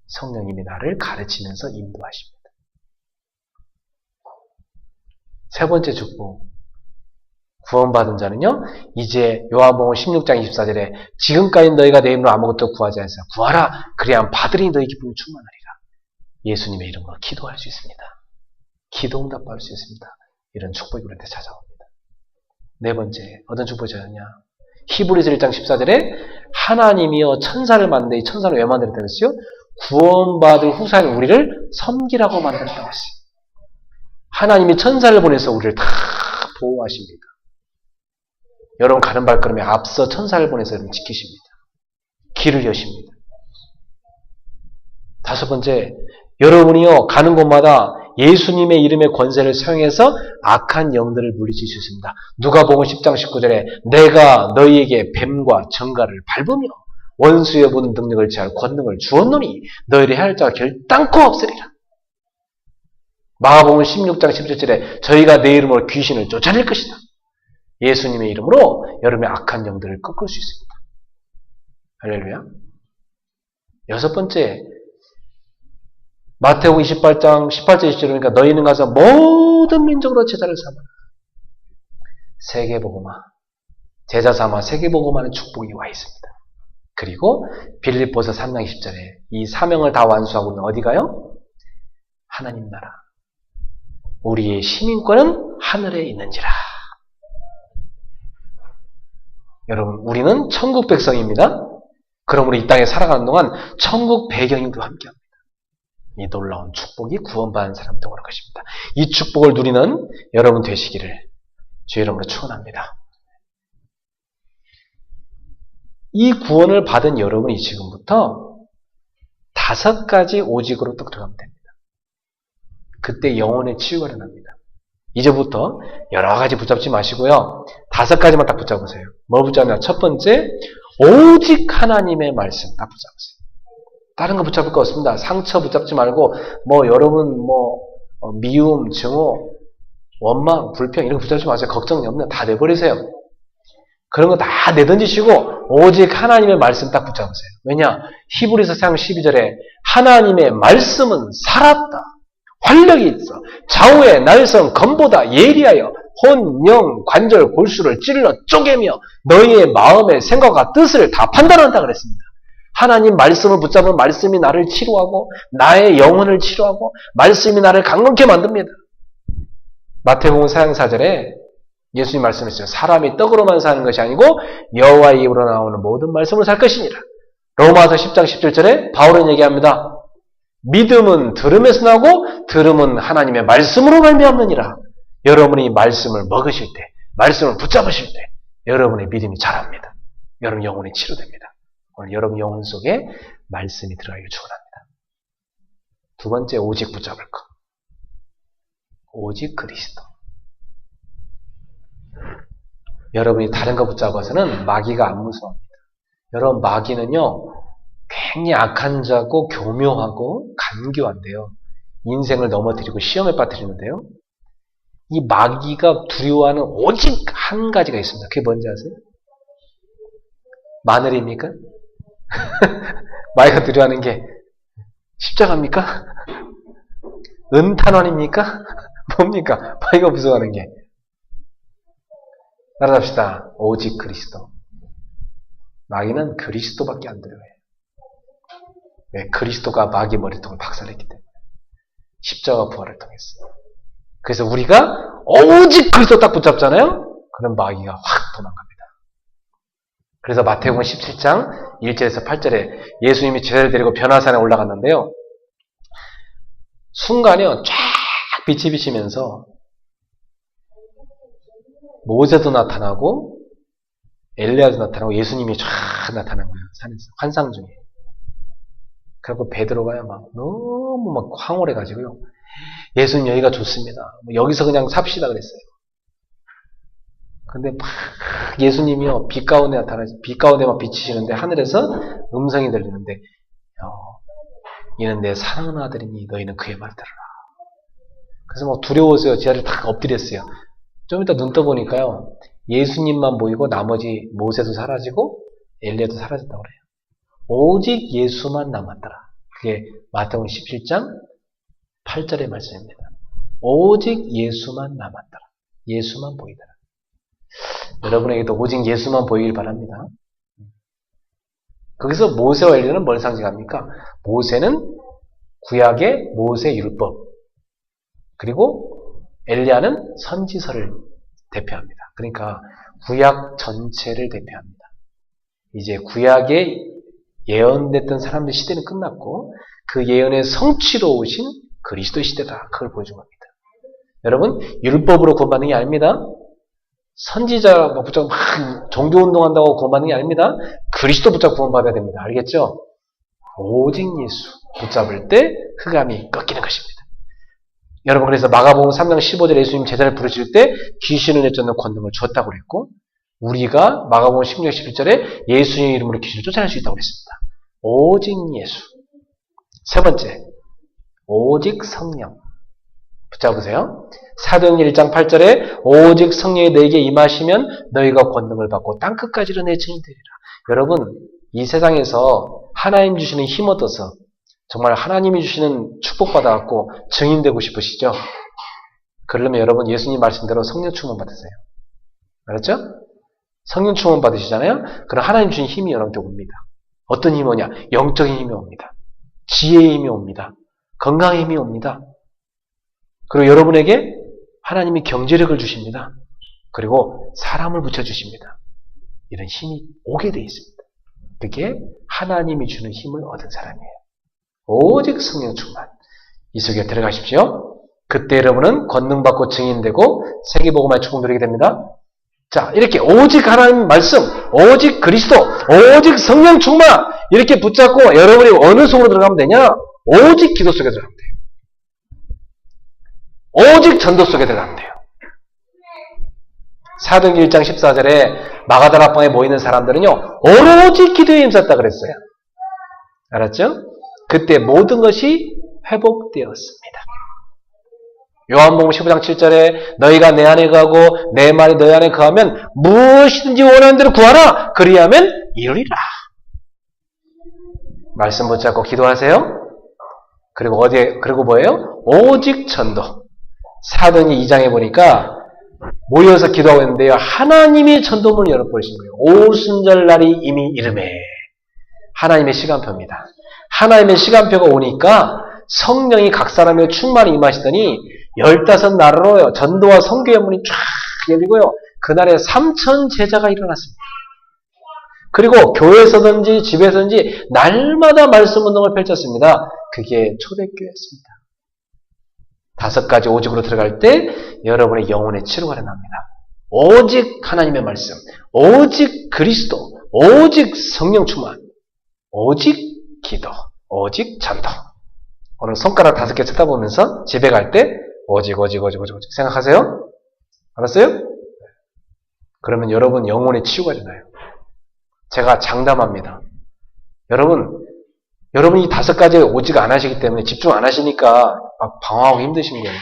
성령님이 나를 가르치면서 인도하십니다. 세 번째 축복. 구원받은 자는요, 이제 요한복음 16장 24절에 지금까지 너희가 내 이름으로 아무것도 구하지 않았어. 구하라. 그래야 받으리 너희 기쁨이 충만하리라. 예수님의 이름으로 기도할 수 있습니다. 기도 응답받을 수 있습니다. 이런 축복이 우리한테 찾아옵니다. 네 번째, 어떤 축복이 찾아오냐? 히브리서 1장 14절에 하나님이여 천사를 만드니 천사를 왜 만들었다고 했어요? 구원받을 후사인 우리를 섬기라고 만들었다고 했어요. 하나님이 천사를 보내서 우리를 다 보호하십니다. 여러분 가는 발걸음에 앞서 천사를 보내서 여러분 지키십니다. 길을 여십니다. 다섯 번째, 여러분이요 가는 곳마다 예수님의 이름의 권세를 사용해서 악한 영들을 물리칠 수 있습니다. 누가복음 10장 19절에 내가 너희에게 뱀과 정갈을 밟으며 원수의 모든 능력을 제할 권능을 주었노니 너희를 해할 자가 결단코 없으리라. 마가복음 16장 17절에 저희가 내 이름으로 귀신을 쫓아낼 것이다. 예수님의 이름으로 여러분의 악한 영들을 꺾을 수 있습니다. 할렐루야. 여섯 번째, 마태복음 28장 18절 20절 그러니까 너희는 가서 모든 민족으로 제자를 삼아라. 세계복음화, 제자 삼아 세계복음화는 축복이 와 있습니다. 그리고 빌립보서 3장 20절에 이 사명을 다 완수하고 있는 어디 가요? 하나님 나라. 우리의 시민권은 하늘에 있는지라. 여러분, 우리는 천국 백성입니다. 그러므로 이 땅에 살아가는 동안 천국 배경이 우리와 함께합니다. 이 놀라운 축복이 구원받은 사람도 그런 것입니다. 이 축복을 누리는 여러분 되시기를 주의 이름으로 축원합니다. 이 구원을 받은 여러분이 지금부터 5가지 오직으로 뚝 들어가면 됩니다. 그때 영혼의 치유가 일어납니다. 이제부터 여러 가지 붙잡지 마시고요. 5가지만 딱 붙잡으세요. 뭘 붙잡냐? 첫 번째, 오직 하나님의 말씀 딱 붙잡으세요. 다른 거 붙잡을 거 없습니다. 상처 붙잡지 말고 여러분 미움, 증오, 원망, 불평 이런 거 붙잡지 마세요. 걱정이 없는 다 내버리세요. 그런 거 다 내던지시고 오직 하나님의 말씀 딱 붙잡으세요. 왜냐? 히브리서 3장 12절에 하나님의 말씀은 살았다. 활력이 있어. 좌우의 날선 검보다 예리하여 혼, 영, 관절, 골수를 찔러 쪼개며 너희의 마음의 생각과 뜻을 다 판단한다 그랬습니다. 하나님 말씀을 붙잡은 말씀이 나를 치료하고 나의 영혼을 치료하고 말씀이 나를 강건케 만듭니다. 마태복음 4장 4절에 예수님 말씀하셨어요. 사람이 떡으로만 사는 것이 아니고 여호와의 입으로 나오는 모든 말씀으로 살 것이니라. 로마서 10장 17절에 바울은 얘기합니다. 믿음은 들음에서 나고 들음은 하나님의 말씀으로 말미암느니라. 여러분이 말씀을 먹으실 때, 말씀을 붙잡으실 때 여러분의 믿음이 자랍니다. 여러분 영혼이 치료됩니다. 오늘 여러분 영혼 속에 말씀이 들어가기를 축원합니다. 두 번째, 오직 붙잡을 것. 오직 그리스도. 여러분이 다른 거 붙잡아서는 마귀가 안 무서워합니다. 여러분 마귀는요 굉장히 악한 자고 교묘하고 간교한데요. 인생을 넘어뜨리고 시험에 빠뜨리는데요. 이 마귀가 두려워하는 오직 한 가지가 있습니다. 그게 뭔지 아세요? 마늘입니까? 마귀가 두려워하는 게 십자가입니까? 은탄환입니까? 뭡니까? 마귀가 무서워하는 게. 따라잡시다. 오직 그리스도. 마귀는 그리스도밖에 안 두려워해요. 왜? 그리스도가 마귀 머리통을 박살냈기 때문에. 십자가 부활을 통했어요. 그래서 우리가 오직 그리스도 딱 붙잡잖아요? 그럼 마귀가 확 도망갑니다. 그래서 마태복음 17장 1절에서 8절에 예수님이 제자를 데리고 변화산에 올라갔는데요. 순간에요. 쫙 빛이 비치면서 모세도 나타나고 엘리야도 나타나고 예수님이 쫙 나타난 거예요. 산에서. 환상 중에. 그리고 베드로가요. 너무 황홀해가지고요. 예수님 여기가 좋습니다. 여기서 그냥 삽시다 그랬어요. 근데 막 예수님이요. 빛 가운데 나타나서 빛 가운데만 비치시는데 하늘에서 음성이 들리는데 이는 내 사랑하는 아들이니 너희는 그의 말 들으라. 그래서 두려워서요. 제자를 딱 엎드렸어요. 좀 이따 눈 떠보니까요. 예수님만 보이고 나머지 모세도 사라지고 엘리야도 사라졌다고 그래요. 오직 예수만 남았더라. 그게 마태복음 17장 8절의 말씀입니다. 오직 예수만 남았더라. 예수만 보이더라. 여러분에게도 오직 예수만 보이길 바랍니다. 거기서 모세와 엘리야는 뭘 상징합니까? 모세는 구약의 모세 율법, 그리고 엘리야는 선지서를 대표합니다. 그러니까 구약 전체를 대표합니다. 이제 구약에 예언됐던 사람들 시대는 끝났고 그 예언의 성취로 오신 그리스도 시대다. 그걸 보여준 겁니다. 여러분 율법으로 구원받는 게 아닙니다. 선지자 붙잡고 막 종교운동한다고 구원받는 게 아닙니다. 그리스도 붙잡고 구원받아야 됩니다. 알겠죠? 오직 예수 붙잡을 때 흑암이 꺾이는 것입니다. 여러분 그래서 마가복음 3장 15절에 예수님 제자를 부르실 때 귀신을 내쫓는 권능을 주었다고 그랬고 우리가 마가복음 16장 11절에 예수님의 이름으로 귀신을 쫓아낼 수 있다고 그랬습니다. 오직 예수. 세 번째, 오직 성령. 붙잡으세요. 사도행전 1장 8절에 오직 성령이 너에게 임하시면 너희가 권능을 받고 땅끝까지 내 증인이 되리라. 여러분, 이 세상에서 하나님 주시는 힘 얻어서 정말 하나님이 주시는 축복받아갖고 증인되고 싶으시죠? 그러려면 여러분 예수님 말씀대로 성령 충만 받으세요. 알았죠? 성령 충만 받으시잖아요? 그럼 하나님 주신 힘이 여러분께 옵니다. 어떤 힘이 오냐? 영적인 힘이 옵니다. 지혜의 힘이 옵니다. 건강의 힘이 옵니다. 그리고 여러분에게 하나님이 경제력을 주십니다. 그리고 사람을 붙여주십니다. 이런 힘이 오게 되어 있습니다. 그게 하나님이 주는 힘을 얻은 사람이에요. 오직 성령 충만. 이 속에 들어가십시오. 그때 여러분은 권능받고 증인되고 세계복음화의 축복 누리게 됩니다. 자, 이렇게 오직 하나님 말씀, 오직 그리스도, 오직 성령 충만 이렇게 붙잡고 여러분이 어느 속으로 들어가면 되냐? 오직 기도 속에 들어가면 돼요. 오직 전도 속에 들어가면 돼요. 사도행전 1장 14절에 마가다락방에 모이는 사람들은요, 오로지 기도에 힘썼다 그랬어요. 알았죠? 그때 모든 것이 회복되었습니다. 요한복음 15장 7절에 너희가 내 안에 거하고 내 말이 너희 안에 거하면 무엇이든지 원하는 대로 구하라. 그리하면 이루리라. 말씀 붙잡고 기도하세요. 그리고 뭐예요? 오직 전도. 사도행전 2장에 보니까 모여서 기도하고 있는데요. 하나님이 전도문을 열어버리신 거예요. 오순절날이 이미 이름에. 하나님의 시간표입니다. 하나님의 시간표가 오니까 성령이 각 사람의 충만히 임하시더니 15나라로 전도와 선교의 문이 쫙 열리고요. 그날에 3,000 제자가 일어났습니다. 그리고 교회에서든지 집에서든지 날마다 말씀 운동을 펼쳤습니다. 그게 초대교회였습니다. 5가지 오직으로 들어갈 때 여러분의 영혼의 치료가 일어납니다. 오직 하나님의 말씀, 오직 그리스도, 오직 성령 충만, 오직 기도, 오직 전도. 오늘 손가락 5개 쳐다보면서 집에 갈 때 오직 생각하세요? 알았어요? 그러면 여러분 영혼의 치유가 일어나요. 제가 장담합니다. 여러분이 5가지 오직 안 하시기 때문에 집중 안 하시니까 막 방황하고 힘드신 거예요.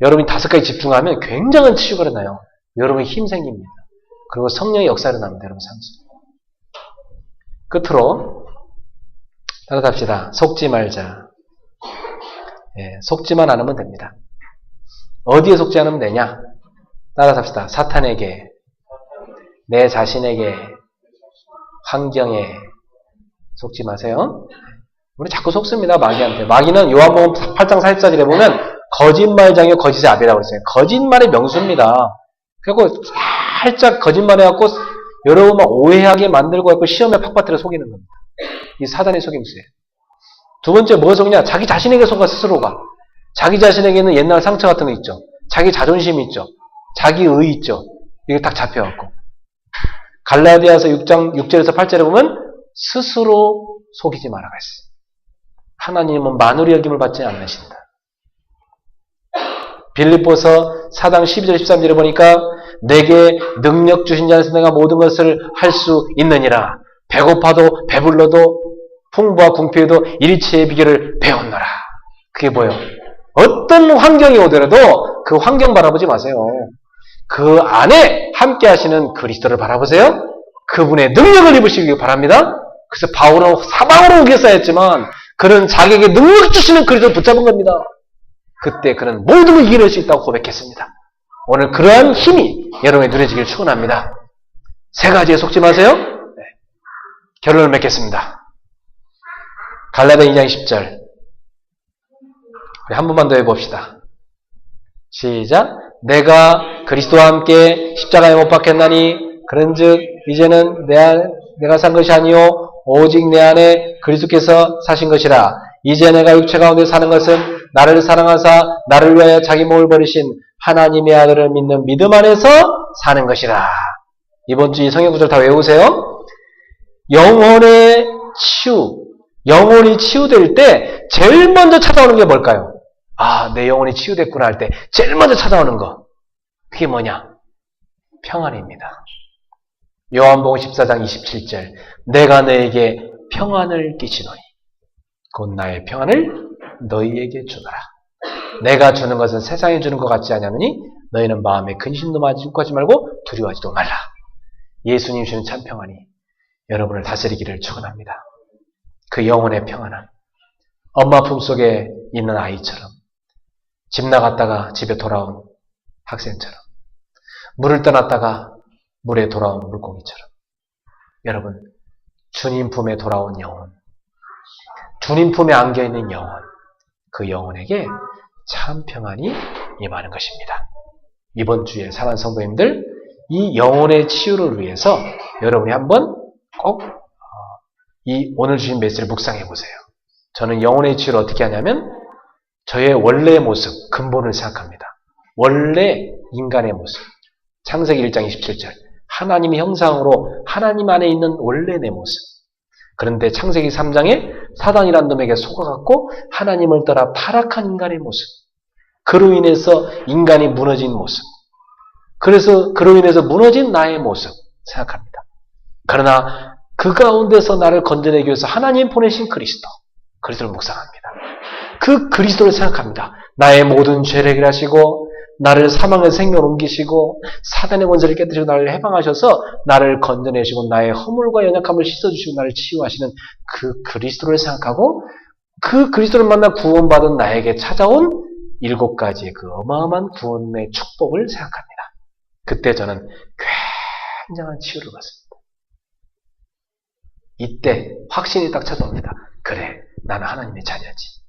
여러분이 5가지 집중하면 굉장한 치유가 일어나요. 여러분이 힘 생깁니다. 그리고 성령의 역사가 일어납니다. 여러분 삶 속에. 끝으로 따라갑시다. 속지 말자. 속지만 않으면 됩니다. 어디에 속지 않으면 되냐? 따라삽시다. 사탄에게, 내 자신에게, 환경에 속지 마세요. 우리 자꾸 속습니다. 마귀한테. 마귀는 요한복음 8장 44절에 보면 거짓말장이요 거짓의 아비라고 했어요. 거짓말의 명수입니다. 그리고 살짝 거짓말해갖고 여러분만 오해하게 만들고 갖고 시험에 팍 빠뜨려 속이는 겁니다. 이 사단의 속임수예요. 두 번째 뭐가 속냐? 자기 자신에게 속아 스스로가. 자기 자신에게는 옛날 상처 같은 거 있죠. 자기 자존심이 있죠. 자기 의 있죠. 이게 딱 잡혀갖고. 갈라디아서 6장 6절에서 8절에 보면 스스로 속이지 말아가 있어요. 하나님은 만우리 여김을 받지 않으신다. 빌립보서 4장 12절 13절에 보니까 내게 능력 주신 자에서 내가 모든 것을 할 수 있느니라. 배고파도 배불러도 풍부와 궁핍에도 일체의 비결을 배웠노라. 그게 뭐예요? 어떤 환경이 오더라도 그 환경 바라보지 마세요. 그 안에 함께 하시는 그리스도를 바라보세요. 그분의 능력을 입으시기 바랍니다. 그래서 바울은 사방으로 우겨싸였지만 그는 자기에게 능력 주시는 그리스도를 붙잡은 겁니다. 그때 그는 모든 걸 이겨낼 수 있다고 고백했습니다. 오늘 그러한 힘이 여러분에 누려지기를 축원합니다. 3가지에 속지 마세요. 결론을 맺겠습니다. 갈라디아 2장 10절. 우리 한 번만 더 해봅시다. 시작. 내가 그리스도와 함께 십자가에 못 박혔나니 그런즉 이제는 내가 산 것이 아니요 오직 내 안에 그리스도께서 사신 것이라. 이제 내가 육체 가운데 사는 것은 나를 사랑하사 나를 위하여 자기 몸을 버리신 하나님의 아들을 믿는 믿음 안에서 사는 것이라. 이번 주 이 성경 구절 다 외우세요. 영혼의 치유, 영혼이 치유될 때 제일 먼저 찾아오는 게 뭘까요? 아, 내 영혼이 치유됐구나 할 때 제일 먼저 찾아오는 거. 그게 뭐냐? 평안입니다. 요한복음 14장 27절. 내가 너에게 평안을 끼치노니 곧 나의 평안을 너희에게 주노라. 내가 주는 것은 세상이 주는 것 같지 않으니 너희는 마음에 근심도 하지 말고 두려워하지도 말라. 예수님 주는 참 평안이 여러분을 다스리기를 축원합니다. 그 영혼의 평안함. 엄마 품속에 있는 아이처럼, 집 나갔다가 집에 돌아온 학생처럼, 물을 떠났다가 물에 돌아온 물고기처럼, 여러분, 주님 품에 돌아온 영혼, 주님 품에 안겨있는 영혼, 그 영혼에게 참 평안이 임하는 것입니다. 이번 주에 사랑하는 성도님들, 이 영혼의 치유를 위해서 여러분이 한번 꼭 이 오늘 주신 메시지를 묵상해 보세요. 저는 영혼의 치유를 어떻게 하냐면 저의 원래의 모습, 근본을 생각합니다. 원래 인간의 모습. 창세기 1장 27절. 하나님의 형상으로 하나님 안에 있는 원래 내 모습. 그런데 창세기 3장에 사단이라는 놈에게 속아갖고 하나님을 떠나 타락한 인간의 모습. 그로 인해서 인간이 무너진 모습. 그래서 그로 인해서 무너진 나의 모습 생각합니다. 그러나 그 가운데서 나를 건져내기 위해서 하나님 보내신 그리스도를 묵상합니다. 그 그리스도를 생각합니다. 나의 모든 죄를 해결하시고 나를 사망의 생명으로 옮기시고 사단의 권세를 깨뜨리고 나를 해방하셔서 나를 건져내시고 나의 허물과 연약함을 씻어주시고 나를 치유하시는 그 그리스도를 생각하고 그 그리스도를 만나 구원받은 나에게 찾아온 7가지의 그 어마어마한 구원의 축복을 생각합니다. 그때 저는 굉장한 치유를 받습니다. 이때 확신이 딱 찾아옵니다. 그래, 나는 하나님의 자녀지.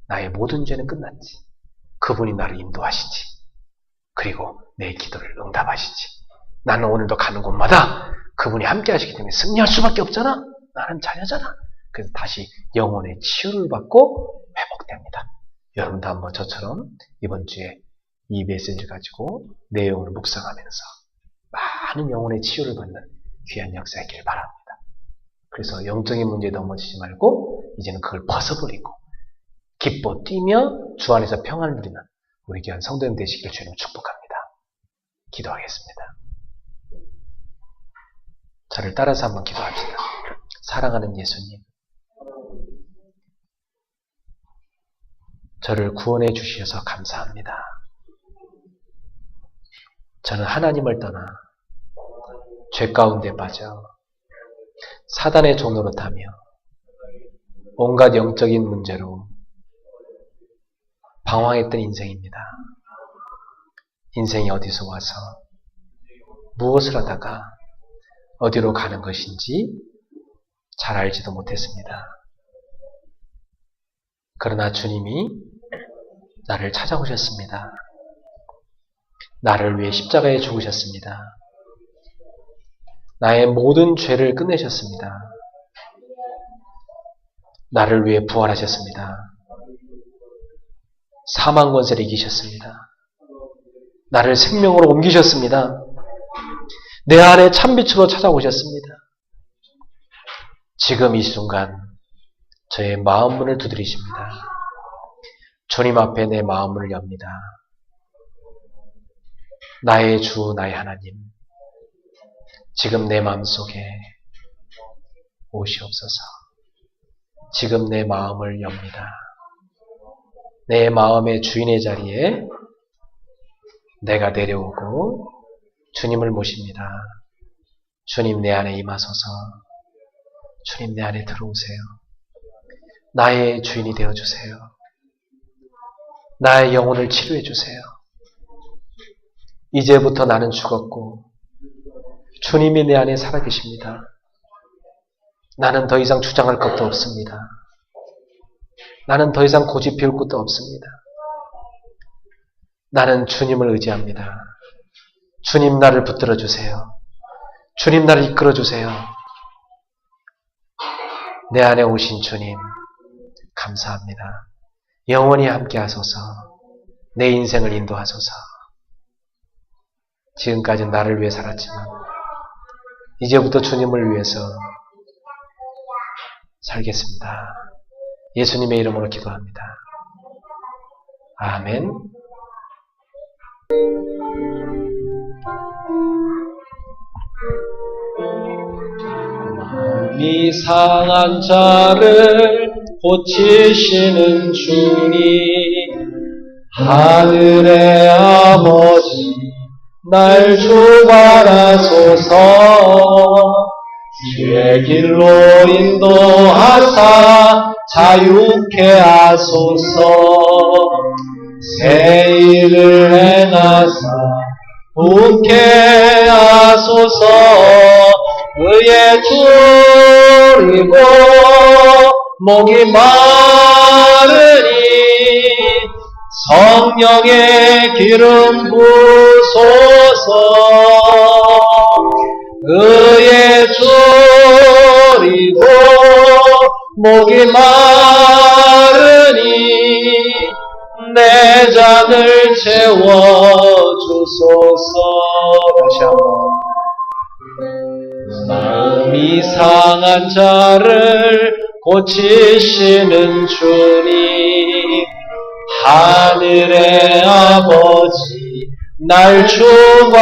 나의 모든 죄는 끝났지. 그분이 나를 인도하시지. 그리고 내 기도를 응답하시지. 나는 오늘도 가는 곳마다 그분이 함께 하시기 때문에 승리할 수밖에 없잖아. 나는 자녀잖아. 그래서 다시 영혼의 치유를 받고 회복됩니다. 여러분도 한번 저처럼 이번 주에 이 메시지를 가지고 내용을 묵상하면서 많은 영혼의 치유를 받는 귀한 역사이길 바랍니다. 그래서 영적인 문제에 넘어지지 말고 이제는 그걸 벗어버리고 기뻐 뛰며 주 안에서 평안을 누리는 우리 귀한 성도님 되시기를 주님 축복합니다. 기도하겠습니다. 저를 따라서 한번 기도합시다. 사랑하는 예수님, 저를 구원해 주셔서 감사합니다. 저는 하나님을 떠나 죄 가운데 빠져 사단의 종노릇 하며 온갖 영적인 문제로 방황했던 인생입니다. 인생이 어디서 와서 무엇을 하다가 어디로 가는 것인지 잘 알지도 못했습니다. 그러나 주님이 나를 찾아오셨습니다. 나를 위해 십자가에 죽으셨습니다. 나의 모든 죄를 끝내셨습니다. 나를 위해 부활하셨습니다. 사망 권세를 이기셨습니다. 나를 생명으로 옮기셨습니다. 내 안에 참빛으로 찾아오셨습니다. 지금 이 순간 저의 마음 문을 두드리십니다. 주님 앞에 내 마음을 엽니다. 나의 주, 나의 하나님, 지금 내 마음속에 오시옵소서. 지금 내 마음을 엽니다. 내 마음의 주인의 자리에 내가 내려오고 주님을 모십니다. 주님 내 안에 임하소서. 주님 내 안에 들어오세요. 나의 주인이 되어주세요. 나의 영혼을 치료해 주세요. 이제부터 나는 죽었고 주님이 내 안에 살아계십니다. 나는 더 이상 주장할 것도 없습니다. 나는 더 이상 고집 피울 것도 없습니다. 나는 주님을 의지합니다. 주님 나를 붙들어 주세요. 주님 나를 이끌어 주세요. 내 안에 오신 주님 감사합니다. 영원히 함께 하소서. 내 인생을 인도하소서. 지금까지는 나를 위해 살았지만 이제부터 주님을 위해서 살겠습니다. 예수님의 이름으로 기도합니다. 아멘. 마음이 상한 자를 고치시는 주님, 하늘의 아버지 날 주관하소서. 주의 길로 인도하사 자유케 하소서. 새 일을 행하사 부케 하소서. 의에 줄이고 목이 마르니 성령의 기름 부소서. 의에 줄이고 목이 마르니 내 잔을 채워주소서. 다시 한번. 마음이 상한 자를 고치시는 주님, 하늘의 아버지 날 주관하소서.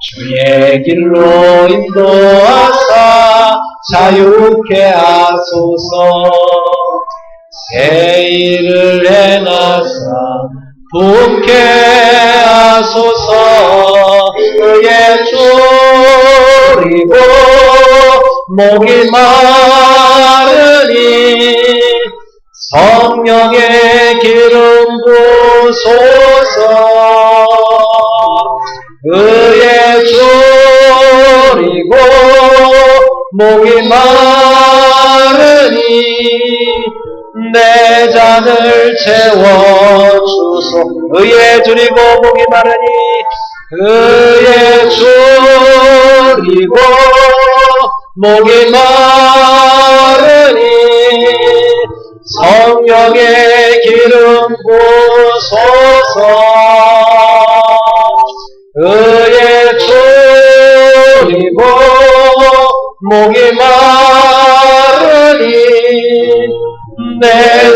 주의 길로 인도하사 자유케 하소서. 새 일을 행하사 부케 하소서. 의에 줄이고 목이 마르니 성령의 기름 부소서. 의에 줄이고 목이 마르니 내 잔을 채워주소. 의에 줄이고 목이 마르니 의에 줄이고 목이 마르니 성령의 기름 부소서. 의에 줄이고 목이 마르니 내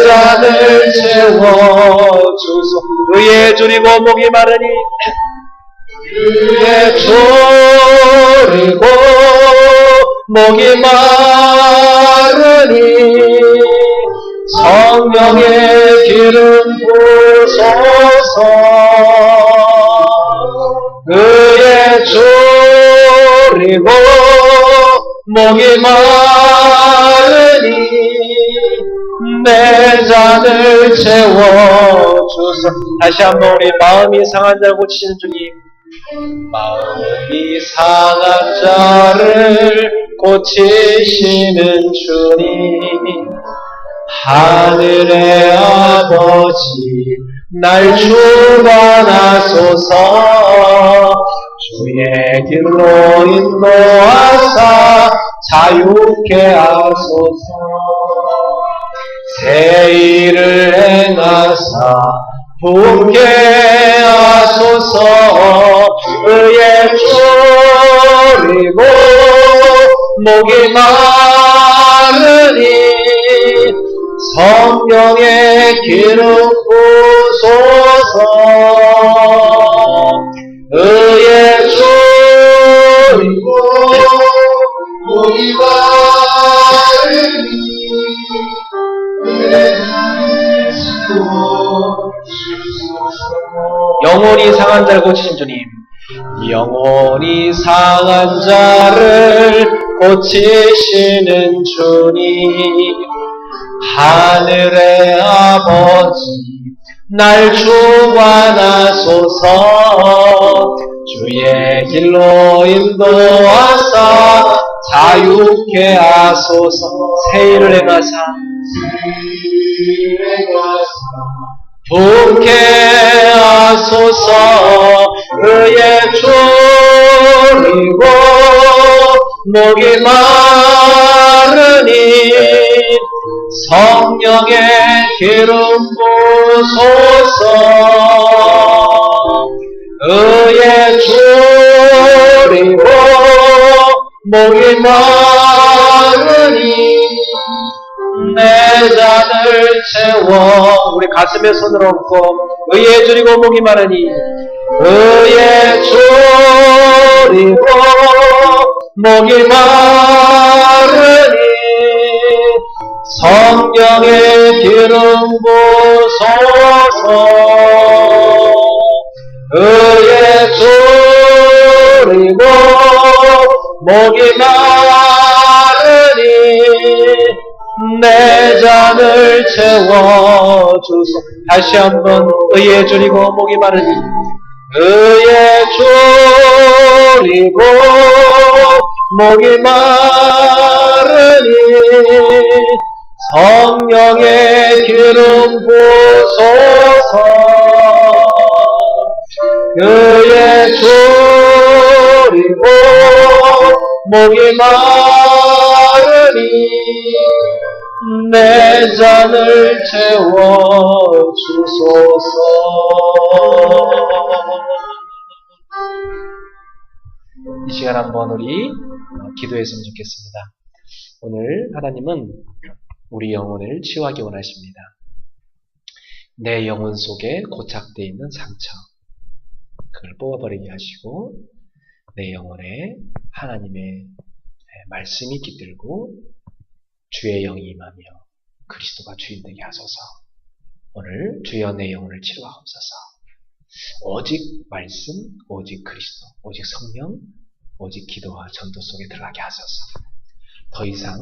잔을 채워주소. 의에 줄이고 목이 마르니 의에 줄이고 목이 마르니 성령의 기름 부소서. 의에 줄이고 목이 마르니 내 잔을 채워주소. 다시 한번 우리 마음이 상한 자를 고치시는 주님, 마음이 상한 자를 고치시는 주님, 하늘의 아버지 날 주관하소서. 주의 길로 인도하사 자유케 하소서. 새 일을 행하사 부케 하소서. 의에 줄이고 목이 마르니 성령의 기름 부소서. 의에 줄이고 목이 마르니 영혼이 상한 자를 고치신 주님, 영혼이 상한 자를 고치시는 주님, 하늘의 아버지 날 주관하소서. 주의 길로 인도하사 자유케 하소서. 새 일을 행하사 부케 하소서. 의에 줄이고 목이 마르니 성령의 기름 부소서. 의에 줄이고 목이 마르니 내 잔을 채워. 우리 가슴에 손을 얹고 의에 줄이고 목이 마르니 의에 줄이고 목이 마르니 성령의 기름 부소서. 의에 졸이고 목이 마르니 내 잔을 채워주소. 다시 한번 의에 졸이고 목이 마르니 의에 졸이고 목이 마르니 성령의 기름 부소서. 의에 졸이고 목이 마르니 내 잔을 채워주소서. 이 시간 한번 우리 기도했으면 좋겠습니다. 오늘 하나님은 우리 영혼을 치유하기 원하십니다. 내 영혼 속에 고착되어 있는 상처, 그걸 뽑아버리게 하시고 내 영혼에 하나님의 말씀이 깃들고 주의 영이 임하며 그리스도가 주인 되게 하소서. 오늘 주여 내 영혼을 치료하옵소서. 오직 말씀, 오직 그리스도, 오직 성령, 오직 기도와 전도 속에 들어가게 하소서. 더 이상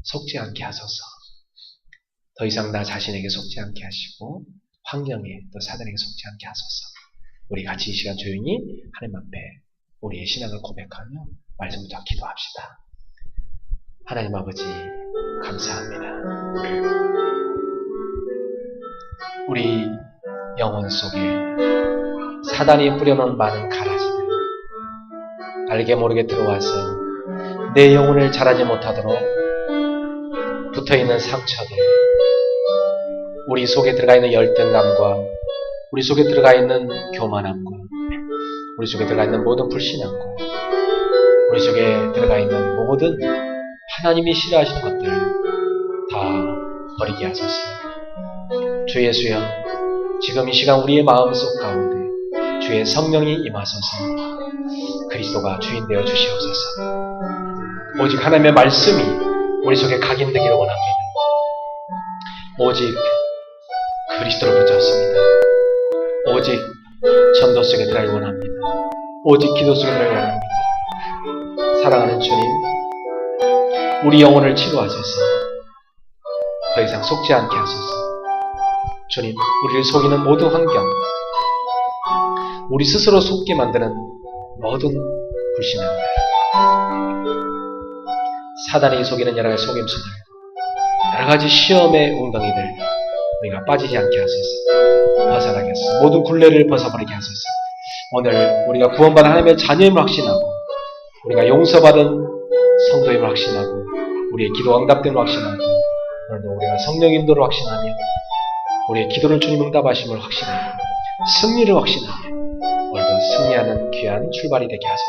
속지 않게 하소서. 더 이상 나 자신에게 속지 않게 하시고 환경에 또 사단에게 속지 않게 하소서. 우리 같이 이 시간 조용히 하나님 앞에 우리의 신앙을 고백하며 말씀 붙잡고 기도합시다. 하나님 아버지 감사합니다. 우리 영혼 속에 사단이 뿌려놓은 많은 가라지들, 알게 모르게 들어와서 내 영혼을 자라지 못하도록 붙어있는 상처들, 우리 속에 들어가 있는 열등감과 우리 속에 들어가 있는 교만함과 우리 속에 들어가 있는 모든 불신앙과 우리 속에 들어가 있는 모든 하나님이 싫어하시는 것들 다 버리게 하소서. 주 예수여, 지금 이 시간 우리의 마음속 가운데 주의 성령이 임하소서. 그리스도가 주인 되어 주시옵소서. 오직 하나님의 말씀이 우리 속에 각인되기를 원합니다. 오직 그리스도를 붙잡습니다. 오직 전도 속에 들어가기 원합니다. 오직 기도 속에 들어가기 원합니다. 사랑하는 주님, 우리 영혼을 치료하소서. 더 이상 속지 않게 하소서. 주님, 우리를 속이는 모든 환경, 우리 스스로 속게 만드는 모든 불신앙들, 사단이 속이는 여러 가지 속임수들, 여러 가지 시험의 웅덩이들 우리가 빠지지 않게 하소서. 벗어나게 하소서. 모든 굴레를 벗어버리게 하소서. 오늘 우리가 구원받은 하나님의 자녀임을 확신하고 우리가 용서받은 성도임을 확신하고 우리의 기도 응답됨을 확신하고 오늘도 우리가 성령 인도를 확신하며 우리의 기도를 주님 응답하심을 확신하고 승리를 확신하며 오늘도 승리하는 귀한 출발이 되게 하소서.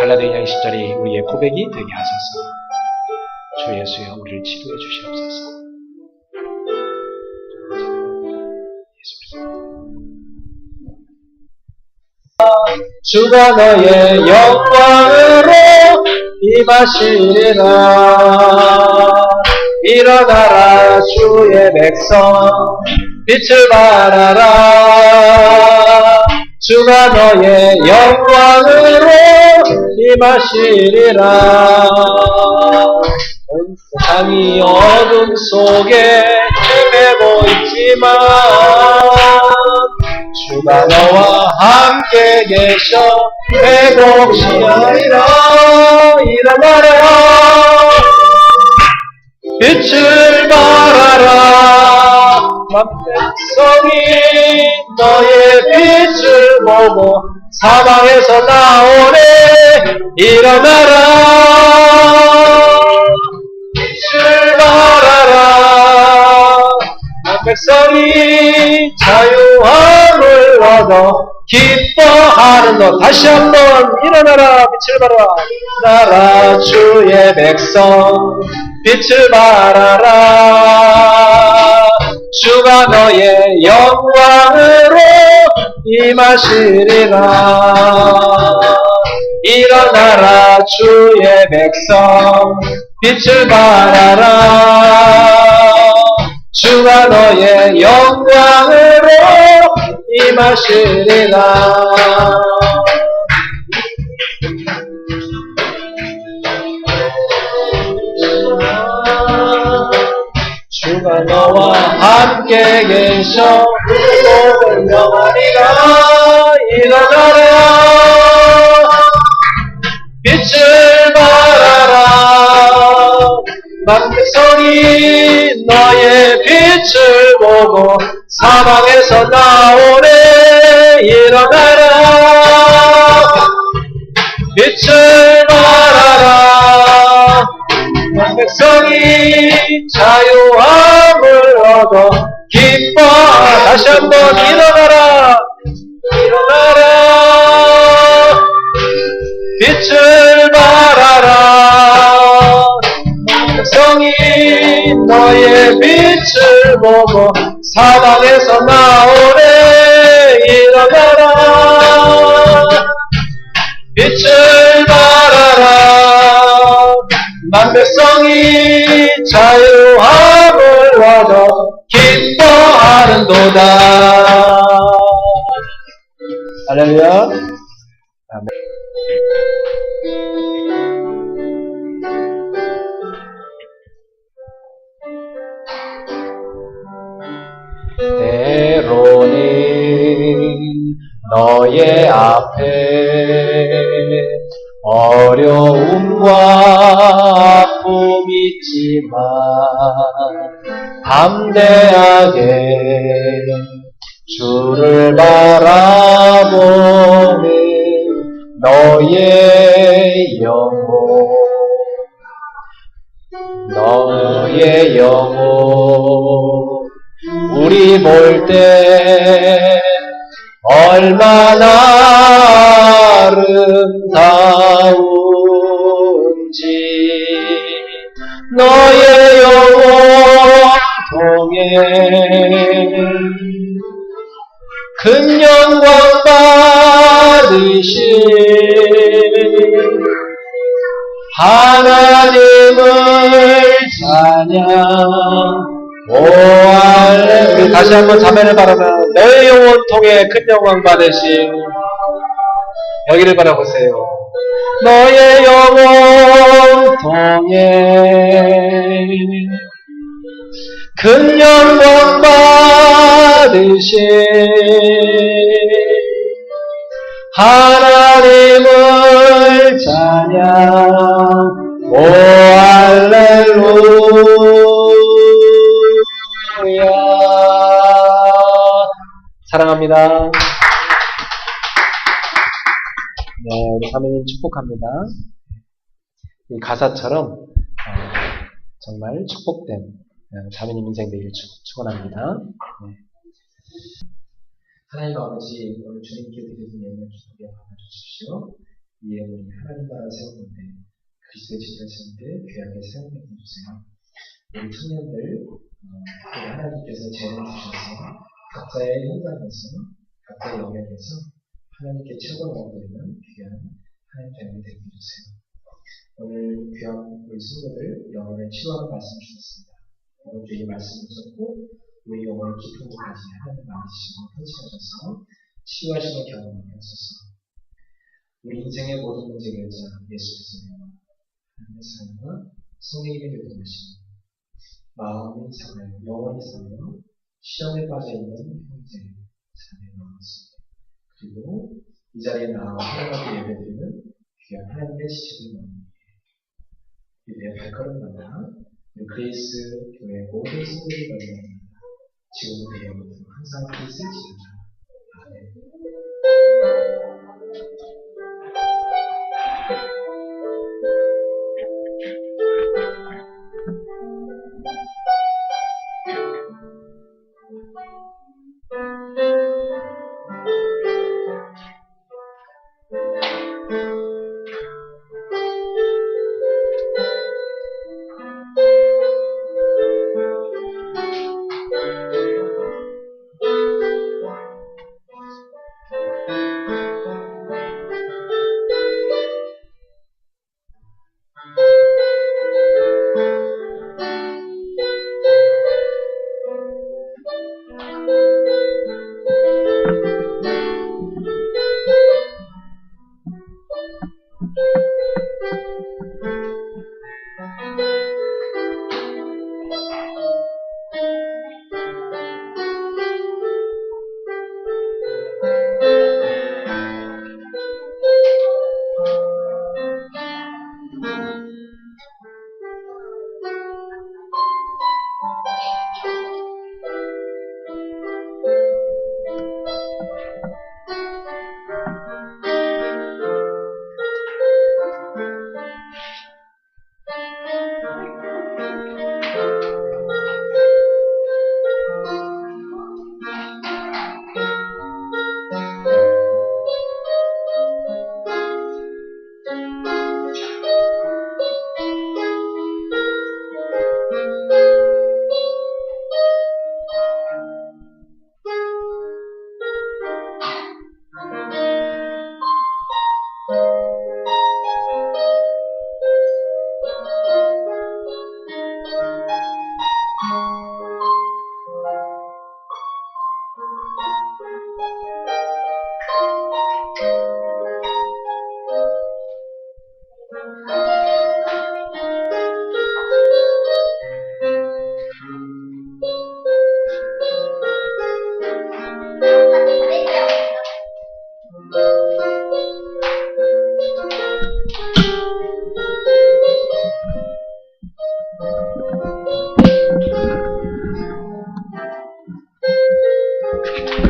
갈라디아 2장 10절이 우리의 고백이 되게 하소서. 주 예수여, 우리를 치료해 주시옵소서. 주가 너의 영광으로 임하시리라. 일어나라 주의 백성, 빛을 발하라. 주가 너의 영광으로 임하시리라. 온 세상이 어둠 속에 헤매고 있지만 주가 너와 함께 계셔 회복시하리라. 일어나라 빛을 발하라. 백성이 너의 빛을 보고 사방에서 나오네. 일어나라 빛을 발하라. 백성이 자유함을 얻어 기뻐하는 너. 다시 한번 일어나라 빛을 발하라. 나라 주의 백성 빛을 발하라. 주가 너의 영광으로 임하시리라. 일어나라 주의 백성 빛을 발하라. 주가 너의 영광으로 임하시리라. 주가 너와 함께 계셔 모든 영원히가 일어나라. 빛을 발하라. 만백성이 너의 빛을 보고 사방에서 나오네. 일어나라. 빛을 발하라. 백성이 자유함을 얻어 기뻐. 다시 한번 일어나라. 일어나라. 빛을 발하라. 백성이 너의 빛을 보고 사방에서 나오네. 일어나라. 빛을 발하라. 만백성이 자유함을 얻어 기뻐하는도다. 할렐루야. 아멘. 때로는 너의 앞에 어려움과 아픔이 있지만 담대하게 주를 바라보는 너의 영혼 우리 볼 때 얼마나 아름다운지 너의 영혼 통해 큰 영광 받으신 하나님을 찬양. 오 할렐루야. 우리 다시 한번 자매를 바라봐. 너의 영혼 통해 큰 영광 받으신 여기를 바라보세요. 너의 영혼 통해 큰 영광 받으신 하나님을 찬양. 오 할렐루야. 사랑합니다. 네, 우리 사모님 축복합니다. 이 가사처럼 정말 축복된 자매님 인생 되기를 축원합니다. 네. 하나님 아버지, 오늘 주님께 드리는 예물을 주님께 받아주십시오. 이 예물이 하나님 나라 세우는데 그리스도의 제자 세우는데 귀하게 사용해 주세요. 우리 청년들 하나님께서 재능 주셔서 각자의 현장에서 각자의 영역에서 하나님께 최고를 얻는 귀한 하나님 자녀이 되게 해주세요. 오늘 귀한 우리 성도들 영혼을 치유하는 말씀 주셨습니다. 이번 주에 이 말씀을 듣고 우리 영혼의 깊은 곳까지 하나님 만지시고 통치하셔서 치유하시는 경험을 하소서. 우리 인생의 모든 문제 결정 예수께서 하나님의 사랑과 성령님의 교통하시는 마음이 상하여 영혼이 상하여 시험에 빠져있는 형제 자매 마음습니다. 그리고 이 자리에 나와 하나님께 예배드리는 귀한 하나님의 지체들 마음입니다. 우리의 발걸음마다 우리 그레이스 교회 모든 성도들이 만납니다. 지금부터 영원토록 항상 그리스도를 지켜라. 아멘.